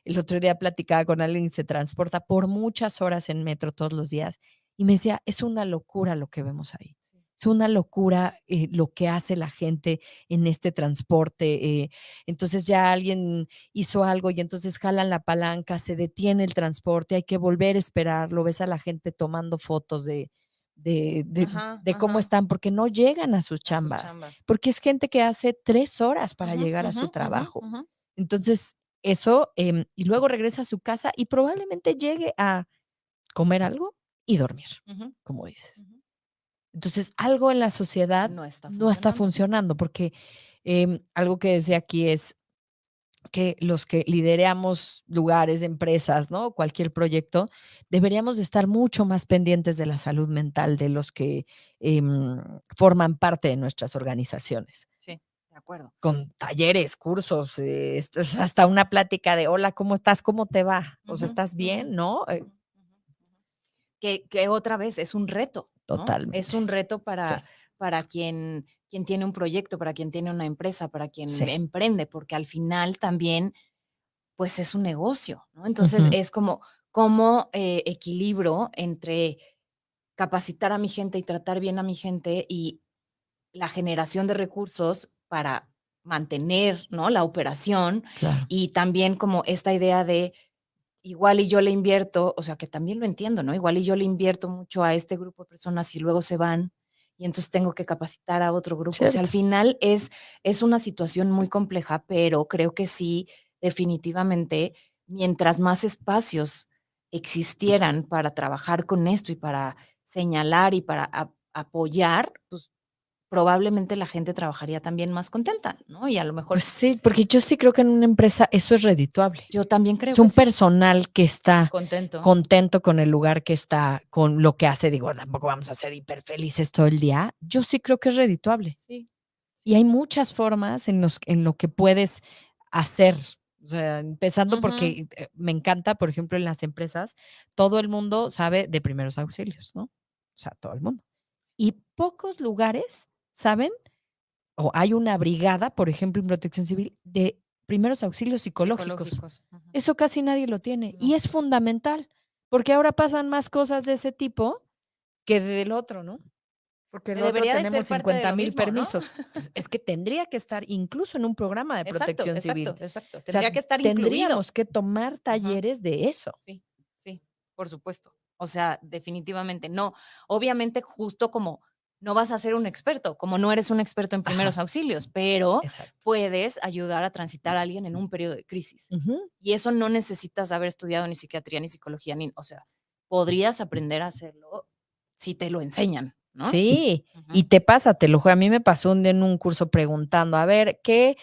S2: El otro día platicaba con alguien que se transporta por muchas horas en metro todos los días y me decía, es una locura lo que vemos ahí.
S1: Sí.
S2: Es una locura lo que hace la gente en este transporte. Entonces ya alguien hizo algo y entonces jalan la palanca, se detiene el transporte, hay que volver a esperarlo, ves a la gente tomando fotos de, de,
S1: Ajá,
S2: de cómo
S1: ajá,
S2: están, porque no llegan a sus
S1: a sus
S2: chambas,
S1: chambas.
S2: porque es gente que hace 3 horas para
S1: Ujú,
S2: llegar a
S1: ujú,
S2: su
S1: ujú,
S2: trabajo.
S1: ujú,
S2: Entonces, eso, y luego regresa a su casa y probablemente llegue a comer algo y dormir,
S1: ujú,
S2: como dices.
S1: ujú.
S2: Entonces, algo en la sociedad
S1: No está
S2: no está
S1: funcionando.
S2: funcionando, porque algo que decía aquí es que los que lideramos lugares, empresas, ¿no? Cualquier proyecto, deberíamos de estar mucho más pendientes de la salud mental de los que forman parte de nuestras organizaciones,
S1: Sí, de acuerdo.
S2: con talleres, cursos, hasta una plática de, hola, ¿cómo estás? ¿Cómo te va? O sea,
S1: Ujú,
S2: ¿estás
S1: ujú,
S2: bien? ¿No?
S1: ujú, ujú, ujú. Que otra vez es un reto, ¿no? Es
S2: Totalmente.
S1: un reto
S2: Sí,
S1: para quien tiene un proyecto, para quien tiene una empresa, para quien
S2: sí.
S1: emprende, porque al final también, pues, es un negocio, ¿no? Entonces,
S2: Ujú,
S1: es como, ¿cómo, equilibro entre capacitar a mi gente y tratar bien a mi gente y la generación de recursos para mantener, ¿no?, la operación,
S2: claro.
S1: y también como esta idea de igual y yo le invierto, o sea, que también lo entiendo, ¿no? Igual y yo le invierto mucho a este grupo de personas y luego se van y entonces tengo que capacitar a otro grupo. O sea, al
S2: Cierto.
S1: final es una situación muy compleja, pero creo que sí, definitivamente, mientras más espacios existieran para trabajar con esto y para señalar y para apoyar, pues probablemente la gente trabajaría también más contenta, ¿no? Y a lo mejor
S2: Pues sí, porque yo sí creo que en una empresa eso es redituable.
S1: yo también creo
S2: Es
S1: que
S2: un
S1: sí.
S2: personal que está
S1: Contento.
S2: contento con el lugar que está, con lo que hace. Digo, tampoco vamos a ser hiper felices todo el día. Yo sí creo que es redituable.
S1: Sí,
S2: Y
S1: sí.
S2: hay muchas formas en lo que puedes hacer. O sea, empezando
S1: Ujú.
S2: porque me encanta, por ejemplo, en las empresas, todo el mundo sabe de primeros auxilios, ¿no? O sea, todo el mundo. Y pocos lugares saben, o hay una brigada, por ejemplo, en Protección Civil, de primeros auxilios psicológicos.
S1: Psicológicos. Ujú.
S2: Eso casi nadie lo tiene.
S1: No.
S2: Y es fundamental, porque ahora pasan más cosas de ese tipo que del otro, ¿no? Porque
S1: Que
S2: el otro
S1: debería de
S2: tenemos
S1: ser parte de lo
S2: 50,000
S1: mismo, ¿no?
S2: permisos. Pues, es que tendría que estar incluso en un programa de
S1: Exacto,
S2: protección
S1: exacto,
S2: civil.
S1: exacto.
S2: O sea,
S1: Tendría que estar incluido.
S2: tendríamos que tomar
S1: Ujú.
S2: talleres de eso.
S1: Sí, sí, por supuesto. O sea, definitivamente no. Obviamente, justo como no vas a ser un experto, como no eres un experto en primeros
S2: Ajá,
S1: auxilios, pero
S2: exacto.
S1: puedes ayudar a transitar a alguien en un periodo de crisis.
S2: Ujú.
S1: Y eso no necesitas haber estudiado ni psiquiatría, ni psicología, ni, o sea, podrías aprender a hacerlo si te lo enseñan, ¿no?
S2: Sí, y
S1: Ujú.
S2: te pasa, te lo juro, a mí me pasó un día en un curso preguntando, a ver, ¿qué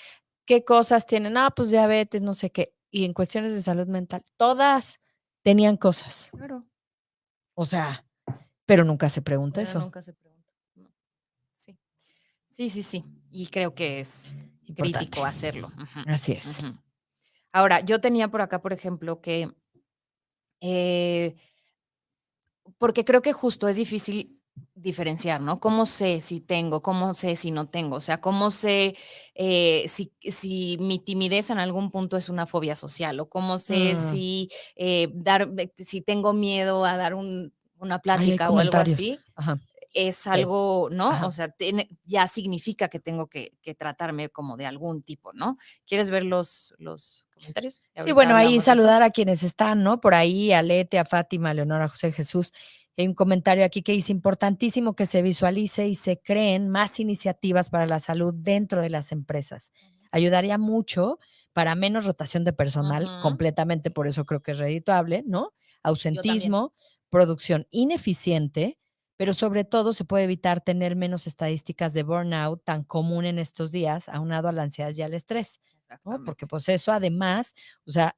S2: cosas tienen? Ah, pues diabetes, no sé qué. Y en cuestiones de salud mental, todas tenían cosas.
S1: Claro,
S2: O sea, pero nunca se pregunta
S1: pero
S2: eso.
S1: nunca se pregunta. No. Sí, sí, sí, sí. Y creo que es
S2: Importante.
S1: crítico hacerlo.
S2: Así
S1: Ujú,
S2: es.
S1: ujú. Ahora, yo tenía por acá, por ejemplo, que, eh, porque creo que justo es difícil diferenciar, ¿no? ¿Cómo sé si tengo? ¿Cómo sé si no tengo? O sea, ¿cómo sé si mi timidez en algún punto es una fobia social? ¿O cómo sé
S2: Mm.
S1: si, si tengo miedo a dar una
S2: Ay, hay
S1: plática o algo
S2: comentarios.
S1: así?
S2: Ajá.
S1: Es
S2: Sí.
S1: algo, ¿no? O
S2: Ajá.
S1: sea, ya significa que tengo que tratarme como de algún tipo, ¿no? ¿Quieres ver los comentarios? Y
S2: Sí,
S1: ahorita
S2: bueno, ahí
S1: hablamos de eso.
S2: saludar a quienes están, ¿no? Por ahí, a Lete, a Fátima, a Leonora, a José Jesús. Hay un comentario aquí que dice: importantísimo que se visualice y se creen más iniciativas para la salud dentro de las empresas. Ayudaría mucho para menos rotación de personal,
S1: Ujú.
S2: completamente, por eso creo que es redituable, ¿no?
S1: Yo también.
S2: Ausentismo, producción ineficiente, pero sobre todo se puede evitar tener menos estadísticas de burnout tan común en estos días, aunado a la ansiedad y al estrés, ¿no? Porque
S1: Exactamente.
S2: pues eso además, o sea,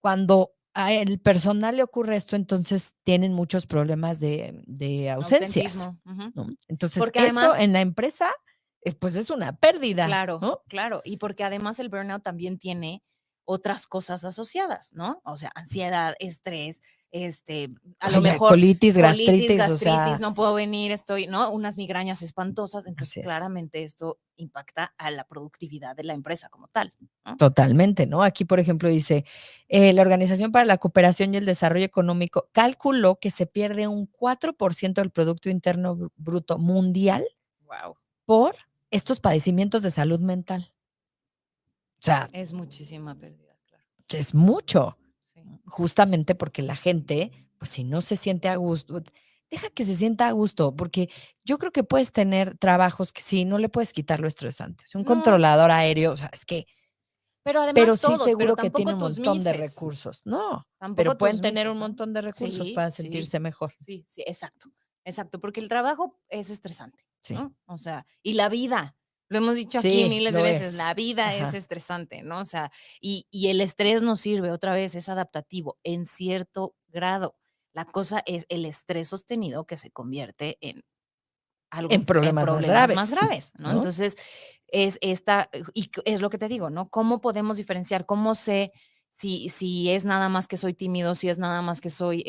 S2: cuando a el personal le ocurre esto, entonces tienen muchos problemas de ausencias,
S1: Ausentismo. Ujú.
S2: ¿no? Entonces,
S1: Porque
S2: eso
S1: además,
S2: en la empresa, pues es una pérdida,
S1: claro,
S2: ¿no?
S1: claro. Y porque además el burnout también tiene otras cosas asociadas, ¿no? O sea, ansiedad, estrés, a lo
S2: Ay,
S1: mejor
S2: colitis,
S1: colitis,
S2: gastritis, o
S1: gastritis,
S2: sea,
S1: no puedo venir, estoy, ¿no? Unas migrañas espantosas. Entonces,
S2: así es.
S1: claramente esto impacta a la productividad de la empresa como tal, ¿no?
S2: Totalmente, ¿no? Aquí, por ejemplo, dice, la Organización para la Cooperación y el Desarrollo Económico calculó que se pierde un 4% del Producto Interno Bruto mundial
S1: Wow.
S2: por estos padecimientos de salud mental. O sea,
S1: Es muchísima pérdida, claro.
S2: que es mucho,
S1: Sí.
S2: justamente porque la gente, pues si no se siente a gusto, deja que se sienta a gusto, porque yo creo que puedes tener trabajos que sí, no le puedes quitar lo estresante. Un
S1: No,
S2: controlador aéreo, o sea, es que,
S1: pero
S2: pero
S1: además
S2: sí
S1: todos, pero
S2: seguro que tiene
S1: tampoco
S2: un
S1: tus
S2: montón de
S1: mises.
S2: recursos. No, pero
S1: Tampoco
S2: pueden
S1: tus
S2: tener un
S1: mises, ¿no?
S2: montón de recursos
S1: Sí,
S2: para
S1: sí,
S2: sentirse mejor.
S1: sí, sí, exacto, exacto, porque el trabajo es estresante,
S2: Sí,
S1: ¿no? O sea, y la vida, lo hemos dicho aquí
S2: sí,
S1: miles de
S2: lo
S1: veces,
S2: es.
S1: la vida es
S2: Ajá,
S1: estresante, ¿no? O sea, y el estrés nos sirve, otra vez, es adaptativo en cierto grado. La cosa es el estrés sostenido que se convierte en
S2: en
S1: algo en
S2: problemas más
S1: problemas más
S2: graves,
S1: graves, ¿no?
S2: ¿no?
S1: Entonces, es esta es lo que te digo, ¿no? ¿Cómo podemos diferenciar? ¿Cómo sé si es nada más que soy tímido, si es nada más que soy,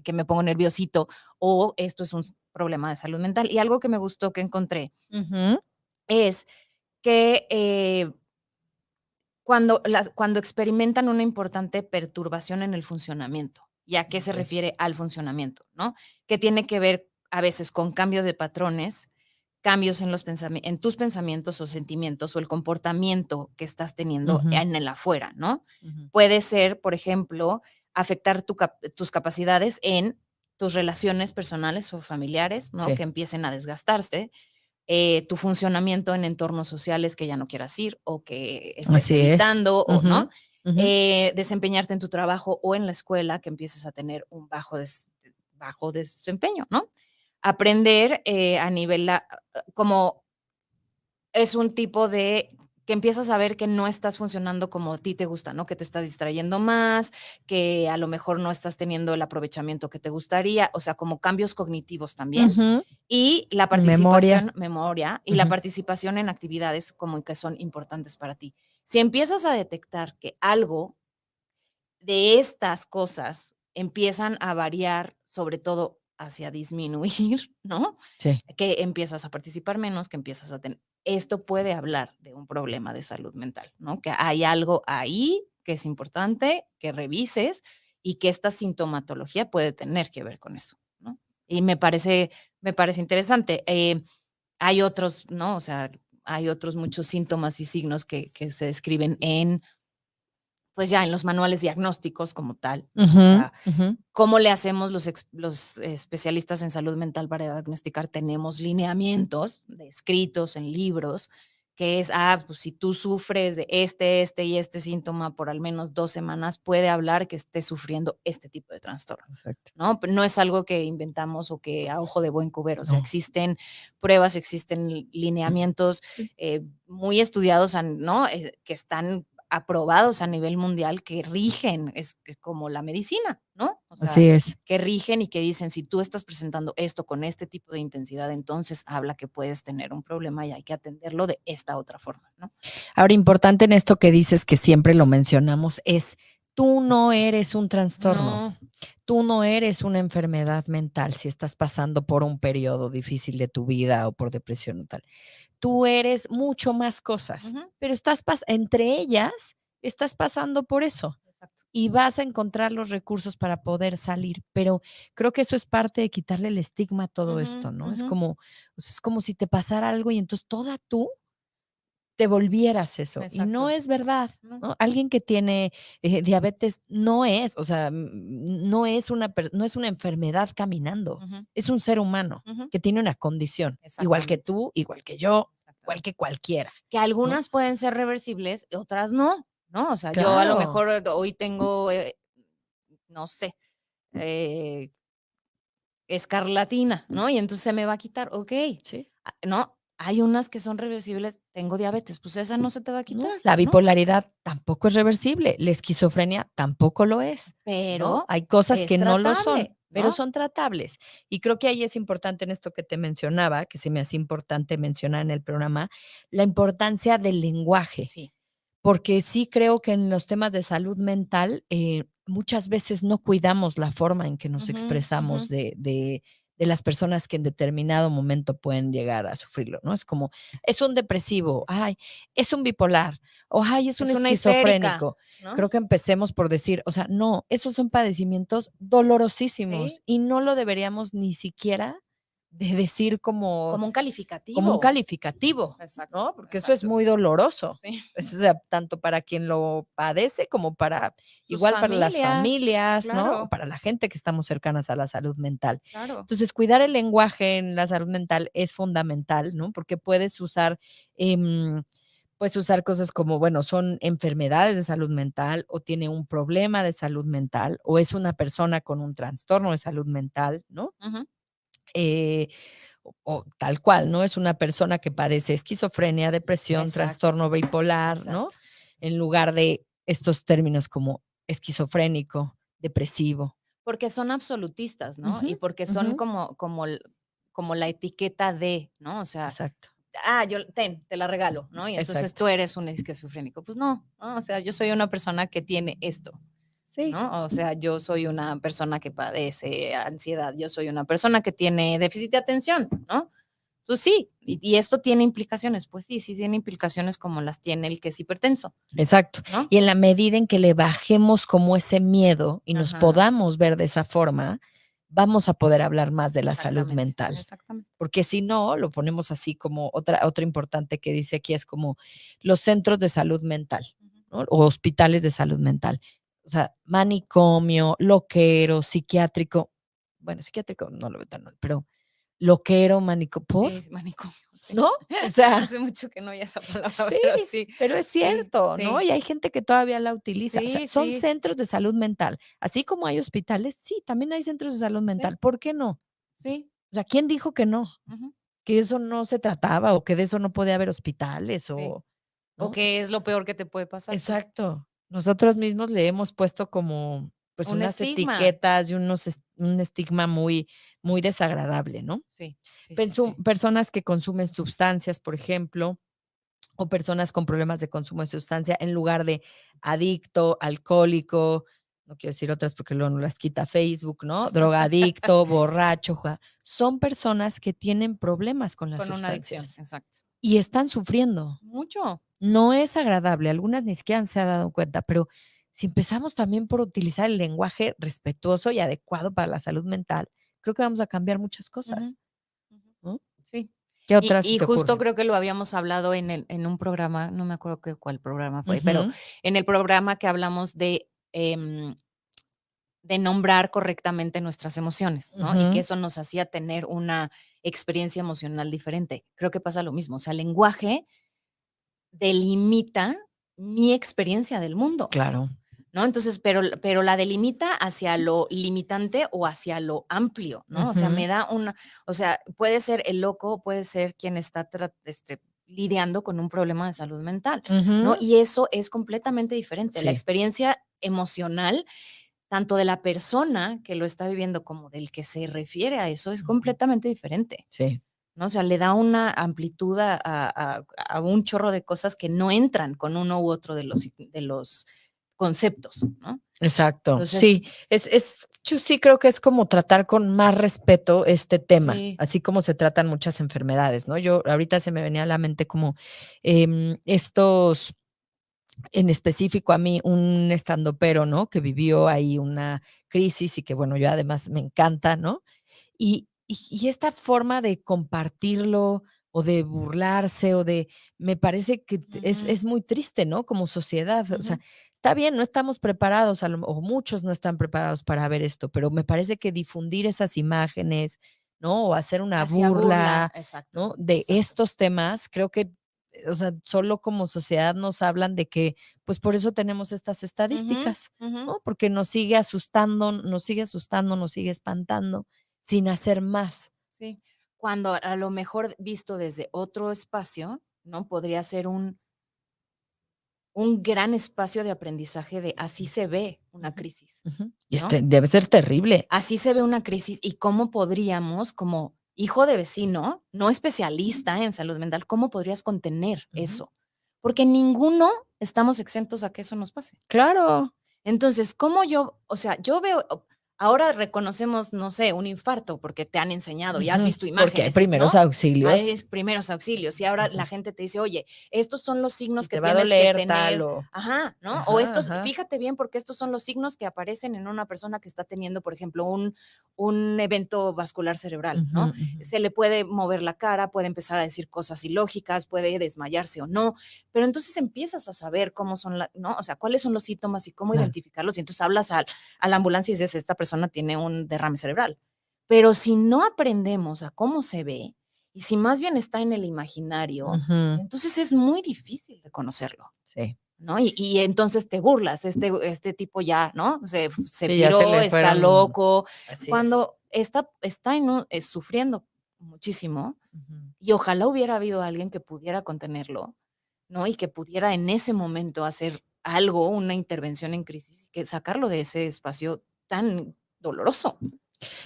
S1: que me pongo nerviosito, o esto es un problema de salud mental? Y algo que me gustó que encontré
S2: Ujú.
S1: es que, cuando experimentan una importante perturbación en el funcionamiento. ¿Y a qué se
S2: Okey.
S1: refiere al funcionamiento? ¿No? Que tiene que ver a veces con cambio de patrones, cambios en tus pensamientos o sentimientos o el comportamiento que estás teniendo
S2: Ujú,
S1: en el afuera, ¿no?
S2: ujú.
S1: Puede ser, por ejemplo, afectar tus capacidades en tus relaciones personales o familiares, ¿no?
S2: Sí.
S1: Que empiecen a desgastarse, tu funcionamiento en entornos sociales que ya no quieras ir o que estés
S2: Así es.
S1: evitando, o
S2: Ujú,
S1: no,
S2: ujú.
S1: desempeñarte en tu trabajo o en la escuela, que empieces a tener un bajo desempeño, ¿no? Aprender a nivel, como es un tipo de que empiezas a ver que no estás funcionando como a ti te gusta, ¿no? Que te estás distrayendo más, que a lo mejor no estás teniendo el aprovechamiento que te gustaría, o sea, como cambios cognitivos también.
S2: Ujú.
S1: Y la
S2: Memoria.
S1: memoria, y la
S2: Ujú.
S1: participación en actividades como que son importantes para ti. Si empiezas a detectar que algo de estas cosas empiezan a variar, sobre todo hacia disminuir, ¿no?
S2: Sí.
S1: Que empiezas a participar menos, que empiezas a tener. Esto puede hablar de un problema de salud mental, ¿no? Que hay algo ahí que es importante que revises y que esta sintomatología puede tener que ver con eso, ¿no? Y me parece interesante. Hay otros, ¿no? O sea, hay otros muchos síntomas y signos que se describen en, pues ya en los manuales diagnósticos como tal, ¿no? O
S2: Ujú,
S1: sea,
S2: ujú.
S1: ¿cómo le hacemos los especialistas en salud mental para diagnosticar? Tenemos lineamientos escritos en libros, que es, pues si tú sufres de este y este síntoma por al menos 2 semanas, puede hablar que estés sufriendo este tipo de trastorno,
S2: Exacto.
S1: ¿no? No es algo que inventamos o que a ojo de buen cubero, o sea,
S2: No.
S1: existen pruebas, existen lineamientos
S2: Sí.
S1: muy estudiados, ¿no? Que están aprobados a nivel mundial, que rigen, es como la medicina, ¿no? O sea,
S2: Así es.
S1: que rigen y que dicen, si tú estás presentando esto con este tipo de intensidad, entonces habla que puedes tener un problema y hay que atenderlo de esta otra forma, ¿no?
S2: Ahora, importante en esto que dices, que siempre lo mencionamos, es tú no eres un trastorno,
S1: No.
S2: tú no eres una enfermedad mental si estás pasando por un periodo difícil de tu vida o por depresión o tal. Tú eres mucho más cosas,
S1: Ujú.
S2: pero entre ellas, estás pasando por eso
S1: Exacto.
S2: y vas a encontrar los recursos para poder salir, pero creo que eso es parte de quitarle el estigma a todo
S1: Ujú,
S2: esto, ¿no?
S1: ujú.
S2: Es como si te pasara algo y entonces toda tú te volvieras eso, y no
S1: Exacto.
S2: es verdad,
S1: No.
S2: ¿no? Alguien que tiene, diabetes no es, o sea, no es una enfermedad caminando,
S1: Ujú,
S2: es un ser humano
S1: ujú.
S2: que tiene una condición, igual que
S1: Exactamente,
S2: tú, igual que yo, igual
S1: exactamente.
S2: que cualquiera,
S1: Que
S2: ¿no?
S1: algunas pueden ser reversibles, otras no, ¿no? O sea, yo a lo
S2: Claro,
S1: mejor hoy tengo, no sé, eh, escarlatina, ¿no? Y entonces se me va a quitar, okey.
S2: sí,
S1: No, hay unas que son reversibles, tengo diabetes, pues esa no se te va a
S2: ¿no?
S1: quitar,
S2: La
S1: ¿no?
S2: bipolaridad tampoco es reversible, la esquizofrenia tampoco lo es, ¿no?
S1: Pero
S2: Hay cosas
S1: es
S2: que no lo son,
S1: tratable,
S2: pero
S1: ¿no?
S2: son tratables. Y creo que ahí es importante en esto que te mencionaba, que se me hace importante mencionar en el programa, la importancia del lenguaje,
S1: Sí.
S2: porque sí creo que en los temas de salud mental, muchas veces no cuidamos la forma en que nos
S1: Ujú, ujú.
S2: expresamos de las personas que en determinado momento pueden llegar a sufrirlo, ¿no? Es como, es un depresivo, ay, es un bipolar, o ay, es un
S1: Es una histérica,
S2: esquizofrénico.
S1: ¿no?
S2: Creo que empecemos por decir, o sea, no, esos son padecimientos dolorosísimos
S1: Sí,
S2: y no lo deberíamos ni siquiera de decir
S1: como un
S2: como un
S1: calificativo.
S2: calificativo,
S1: Exacto,
S2: ¿no? Porque eso es
S1: exacto.
S2: muy doloroso.
S1: Sí.
S2: O sea, tanto para quien lo padece como para
S1: Sus
S2: igual para las
S1: familias,
S2: familias, ¿no? O
S1: claro,
S2: para la gente que estamos cercanas a la salud mental.
S1: claro.
S2: Entonces, cuidar el lenguaje en la salud mental es fundamental, ¿no? Porque puedes usar cosas como, bueno, son enfermedades de salud mental, o tiene un problema de salud mental, o es una persona con un trastorno de salud mental, ¿no?
S1: Ujú.
S2: Eh, o tal cual, ¿no? Es una persona que padece esquizofrenia, depresión,
S1: Exacto,
S2: trastorno bipolar, ¿no?
S1: exacto, exacto.
S2: En lugar de estos términos como esquizofrénico, depresivo.
S1: Porque son absolutistas, ¿no?
S2: Ujú,
S1: Y porque
S2: ujú,
S1: son como la etiqueta de, ¿no? O sea,
S2: exacto,
S1: yo te la regalo, ¿no? Y entonces
S2: exacto.
S1: tú eres un esquizofrénico. Pues no, ¿no? O sea, yo soy una persona que tiene esto,
S2: Sí,
S1: ¿no? O sea, yo soy una persona que padece ansiedad, yo soy una persona que tiene déficit de atención, ¿no? Pues sí, y esto tiene implicaciones, pues sí, sí tiene implicaciones como las tiene el que es hipertenso,
S2: exacto.
S1: ¿no?
S2: Y en la medida en que le bajemos como ese miedo y nos
S1: Ajá,
S2: podamos ver de esa forma, vamos a poder hablar más de la salud
S1: exactamente,
S2: mental.
S1: exactamente.
S2: Porque si no, lo ponemos así como otra importante que dice aquí es como los centros de salud mental,
S1: Ujú.
S2: ¿no? O hospitales de salud mental. o sea, manicomio, loquero, psiquiátrico. Bueno, psiquiátrico no lo veo tan mal, pero loquero, ¿por?
S1: Sí, manicomio, sí.
S2: ¿No? O sea,
S1: Hace mucho que no oía esa palabra,
S2: sí,
S1: pero sí,
S2: pero es
S1: sí,
S2: cierto, ¿no?
S1: sí,
S2: Y hay gente que todavía la utiliza. O sea,
S1: sí,
S2: son
S1: sí,
S2: centros de salud mental. Así como hay hospitales, sí, también hay centros de salud
S1: sí,
S2: mental. ¿Por qué no?
S1: sí,
S2: O sea, ¿quién dijo que no?
S1: ujú,
S2: Que eso no se trataba o que de eso no podía haber hospitales
S1: sí.
S2: o,
S1: ¿O
S2: ¿no?
S1: qué es lo peor que te puede pasar? Pues,
S2: Exacto. Nosotros mismos le hemos puesto como, pues,
S1: un
S2: unas
S1: estigma.
S2: etiquetas y un estigma muy, muy desagradable, ¿no?
S1: Sí, sí, sí, sí.
S2: Personas que consumen sustancias, por ejemplo, o personas con problemas de consumo de sustancia, en lugar de adicto, alcohólico, no quiero decir otras porque luego no las quita Facebook, ¿no? Drogadicto, borracho, son personas que tienen problemas con las
S1: Con una adicción,
S2: sustancias
S1: exacto.
S2: y están sufriendo.
S1: Mucho.
S2: No es agradable, algunas ni siquiera se han dado cuenta, pero si empezamos también por utilizar el lenguaje respetuoso y adecuado para la salud mental, creo que vamos a cambiar muchas
S1: Ujú,
S2: cosas,
S1: ujú.
S2: ¿no?
S1: Sí.
S2: ¿Qué
S1: Y
S2: otras se
S1: y
S2: te
S1: justo
S2: ocurren?
S1: creo que lo habíamos hablado en un programa, no me acuerdo cuál programa fue, pero
S2: Ujú,
S1: en el programa que hablamos de nombrar correctamente nuestras emociones, ¿no? Y que
S2: ujú,
S1: eso nos hacía tener una experiencia emocional diferente. Creo que pasa lo mismo, o sea, el lenguaje delimita mi experiencia del mundo,
S2: claro.
S1: ¿no? Entonces, pero la delimita hacia lo limitante o hacia lo amplio, ¿no? O sea,
S2: Ujú,
S1: me da una, o sea, puede ser el loco, puede ser quien está lidiando con un problema de salud mental, ¿no?
S2: ujú,
S1: Y eso es completamente diferente. La
S2: sí,
S1: experiencia emocional, tanto de la persona que lo está viviendo como del que se refiere a eso, es
S2: ujú,
S1: completamente diferente,
S2: sí.
S1: ¿no? O sea, le da una amplitud a un chorro de cosas que no entran con uno u otro de los conceptos, ¿no?
S2: Exacto,
S1: Entonces,
S2: sí, yo sí creo que es como tratar con más respeto este tema,
S1: sí,
S2: así como se tratan muchas enfermedades, ¿no? Yo ahorita se me venía a la mente como, estos, en específico a mí, un estandopero, ¿no? Que vivió ahí una crisis y que, bueno, yo además me encanta, ¿no? Y esta forma de compartirlo, o de burlarse, o de me parece que
S1: ujú,
S2: es muy triste, ¿no? Como sociedad, o sea,
S1: ujú,
S2: está bien, no estamos preparados, o muchos no están preparados para ver esto, pero me parece que difundir esas imágenes, ¿no? O hacer una
S1: hacia burla,
S2: burla,
S1: exacto,
S2: ¿no? De
S1: exacto.
S2: estos temas, creo que, o sea, solo como sociedad nos hablan de que, pues, por eso tenemos estas
S1: Ujú,
S2: estadísticas,
S1: ujú,
S2: ¿no? Porque nos sigue asustando, nos sigue asustando, nos sigue espantando sin hacer más.
S1: sí. Cuando a lo mejor visto desde otro espacio, ¿no? Podría ser un gran espacio de aprendizaje de así se ve una
S2: Ujú,
S1: crisis,
S2: ujú. Y
S1: ¿no?
S2: debe ser terrible.
S1: Así se ve una crisis y cómo podríamos, como hijo de vecino, no especialista en salud mental, ¿cómo podrías contener
S2: Ujú.
S1: eso? Porque ninguno estamos exentos a que eso nos pase.
S2: Claro.
S1: Entonces, ¿cómo yo? O sea, yo veo, ahora reconocemos, no sé, un infarto porque te han enseñado y has
S2: Ujú.
S1: visto
S2: Porque hay
S1: imágenes, y
S2: primeros
S1: ¿no?
S2: auxilios.
S1: Hay primeros auxilios y ahora la
S2: Ujú.
S1: gente te dice, oye, estos son los
S2: Si
S1: signos que
S2: te va a
S1: tienes que
S2: doler tal
S1: tener,
S2: o
S1: ajá, ¿no? O
S2: ajá,
S1: estos,
S2: ajá.
S1: fíjate bien porque estos son los signos que aparecen en una persona que está teniendo, por ejemplo, un evento vascular cerebral,
S2: Ujú,
S1: ¿no?
S2: ujú.
S1: Se le puede mover la cara, puede empezar a decir cosas ilógicas, puede desmayarse o no, pero entonces empiezas a saber cómo son, ¿no? O sea, cuáles son los síntomas y cómo
S2: Claro.
S1: identificarlos y entonces hablas a la ambulancia y dices, esta persona tiene un derrame cerebral. Pero si no aprendemos a cómo se ve y si más bien está en el imaginario,
S2: Ujú.
S1: entonces es muy difícil reconocerlo,
S2: Sí.
S1: ¿no? Y entonces te burlas, este tipo ya, ¿no? Se
S2: Sí, ya se
S1: piró,
S2: le
S1: está
S2: fueron
S1: loco,
S2: así es.
S1: cuando está sufriendo muchísimo
S2: Ujú.
S1: y ojalá hubiera habido alguien que pudiera contenerlo, ¿no? Y que pudiera en ese momento hacer algo, una intervención en crisis, y que sacarlo de ese espacio tan doloroso.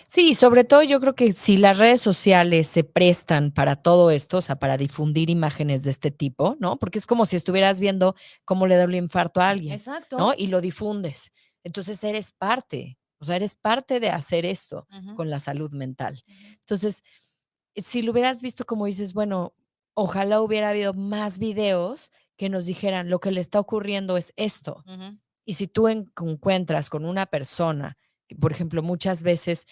S2: Sí, sobre todo yo creo que si las redes sociales se prestan para todo esto, o sea, para difundir imágenes de este tipo, ¿no? Porque es como si estuvieras viendo cómo le da un infarto a alguien, ¿no?
S1: Exacto.
S2: Y lo difundes. Entonces eres parte, o sea, eres parte de hacer esto
S1: Ujú,
S2: con la salud mental.
S1: ujú,
S2: Entonces, si lo hubieras visto como dices, bueno, ojalá hubiera habido más videos que nos dijeran lo que le está ocurriendo es esto.
S1: ujú.
S2: Y si tú encuentras con una persona, que, por ejemplo, muchas veces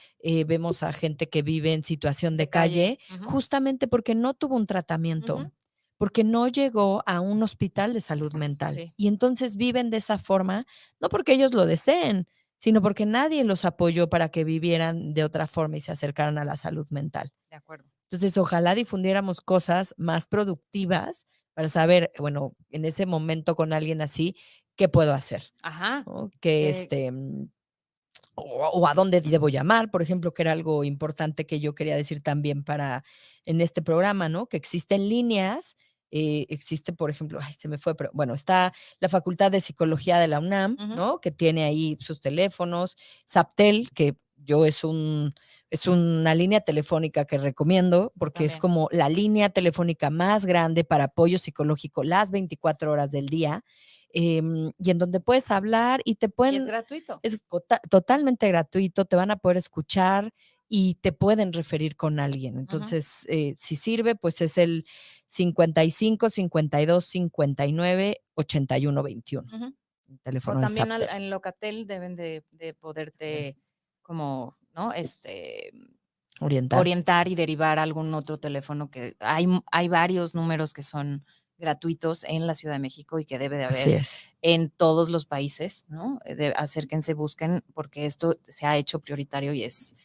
S2: vemos a gente que vive en situación
S1: De
S2: de
S1: calle.
S2: calle,
S1: Ujú,
S2: justamente porque no tuvo un tratamiento,
S1: ujú,
S2: porque no llegó a un hospital de salud mental.
S1: Sí.
S2: Y entonces viven de esa forma, no porque ellos lo deseen, sino porque nadie los apoyó para que vivieran de otra forma y se acercaran a la salud mental.
S1: De acuerdo.
S2: Entonces, ojalá difundiéramos cosas más productivas para saber, bueno, en ese momento con alguien así, ¿qué puedo hacer?
S1: Ajá.
S2: ¿No? Que o a dónde debo llamar, por ejemplo, que era algo importante que yo quería decir también para en este programa, ¿no? Que existen líneas, existe, por ejemplo, ay, se me fue, pero bueno, está la Facultad de Psicología de la UNAM, ¿no? Que tiene ahí sus teléfonos, Saptel, que yo es una línea telefónica que recomiendo porque es como la línea telefónica más grande para apoyo psicológico las 24 horas del día. Y en donde puedes hablar y te
S1: Y es
S2: pueden,
S1: gratuito.
S2: es totalmente gratuito, te van a poder escuchar y te pueden referir con alguien. Entonces, si sirve, pues es el 55 52 59 81 21.
S1: Ujú.
S2: El
S1: O
S2: teléfono de
S1: también
S2: Saptel.
S1: en Locatel deben de poderte como, ¿no?
S2: Orientar.
S1: Orientar y derivar a algún otro teléfono que hay varios números que son gratuitos en la Ciudad de México y que debe de
S2: Así
S1: haber
S2: es.
S1: en todos los países, ¿no? Acérquense, busquen, porque esto se ha hecho prioritario y es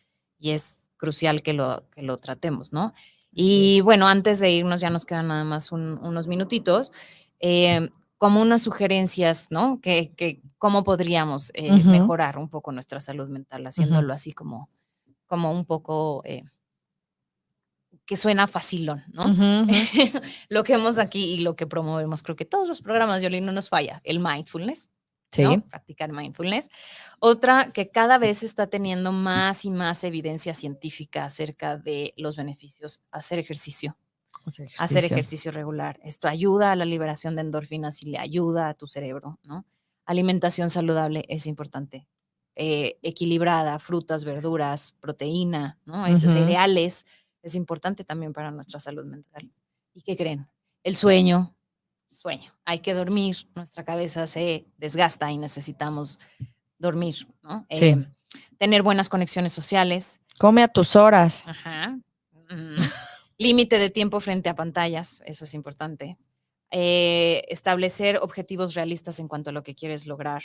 S1: crucial que lo tratemos, ¿no? Y bueno, antes de irnos, ya nos quedan nada más unos minutitos, como unas sugerencias, ¿no? ¿Cómo podríamos mejorar un poco nuestra salud mental, haciéndolo así como un poco que suena facilón, ¿no? Lo que hemos aquí y lo que promovemos, creo que todos los programas, Yoli, no nos falla, el mindfulness, ¿no?
S2: Sí.
S1: Practicar mindfulness. Otra que cada vez está teniendo más y más evidencia científica acerca de los beneficios, hacer ejercicio. Hacer ejercicio regular. Esto ayuda a la liberación de endorfinas y le ayuda a tu cerebro, ¿no? Alimentación saludable es importante. Equilibrada, frutas, verduras, proteína, ¿no? Cereales, es importante también para nuestra salud mental. ¿Y qué creen? El sueño. Hay que dormir, nuestra cabeza se desgasta y necesitamos dormir, ¿no?
S2: Sí.
S1: Tener buenas conexiones sociales.
S2: Come a tus horas.
S1: Ajá. Límite de tiempo frente a pantallas, eso es importante. Establecer objetivos realistas en cuanto a lo que quieres lograr.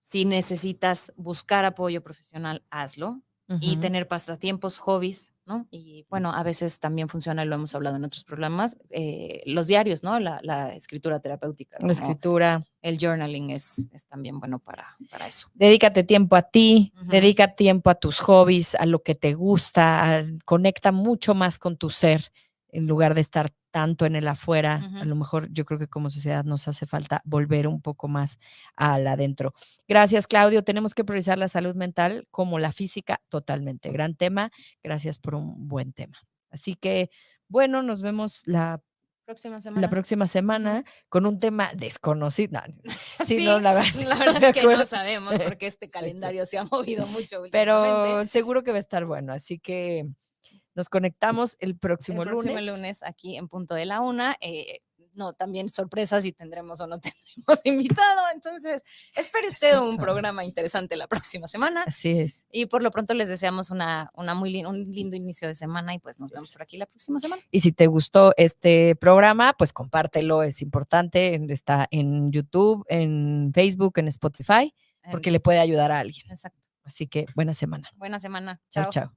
S1: Si necesitas buscar apoyo profesional, hazlo. Y tener pasatiempos, hobbies, ¿no? Y bueno, a veces también funciona, y lo hemos hablado en otros programas, los diarios, ¿no? La escritura terapéutica.
S2: La escritura.
S1: El journaling es también bueno para eso.
S2: Dedícate tiempo a ti, dedica tiempo a tus hobbies, a lo que te gusta, conecta mucho más con tu ser en lugar de estar tanto en el afuera. A lo mejor yo creo que como sociedad nos hace falta volver un poco más al adentro. Gracias, Claudio. Tenemos que priorizar la salud mental como la física totalmente. Gran tema. Gracias por un buen tema. Así que, bueno, nos vemos la próxima semana con un tema desconocido.
S1: Sí,
S2: no, la verdad
S1: es que no sabemos porque este calendario se ha movido mucho
S2: pero seguro que va a estar bueno, así que nos conectamos el próximo
S1: lunes aquí en punto de la 1. No, también sorpresas y tendremos o no tendremos invitado. Entonces, espere usted un programa interesante la próxima semana.
S2: Así es.
S1: Y por lo pronto les deseamos un lindo inicio de semana y pues nos vemos por aquí la próxima semana.
S2: Y si te gustó este programa, pues compártelo, es importante. Está en YouTube, en Facebook, en Spotify, porque le puede ayudar a alguien.
S1: Exacto.
S2: Así que buena semana.
S1: Buena semana.
S2: Chao, chao.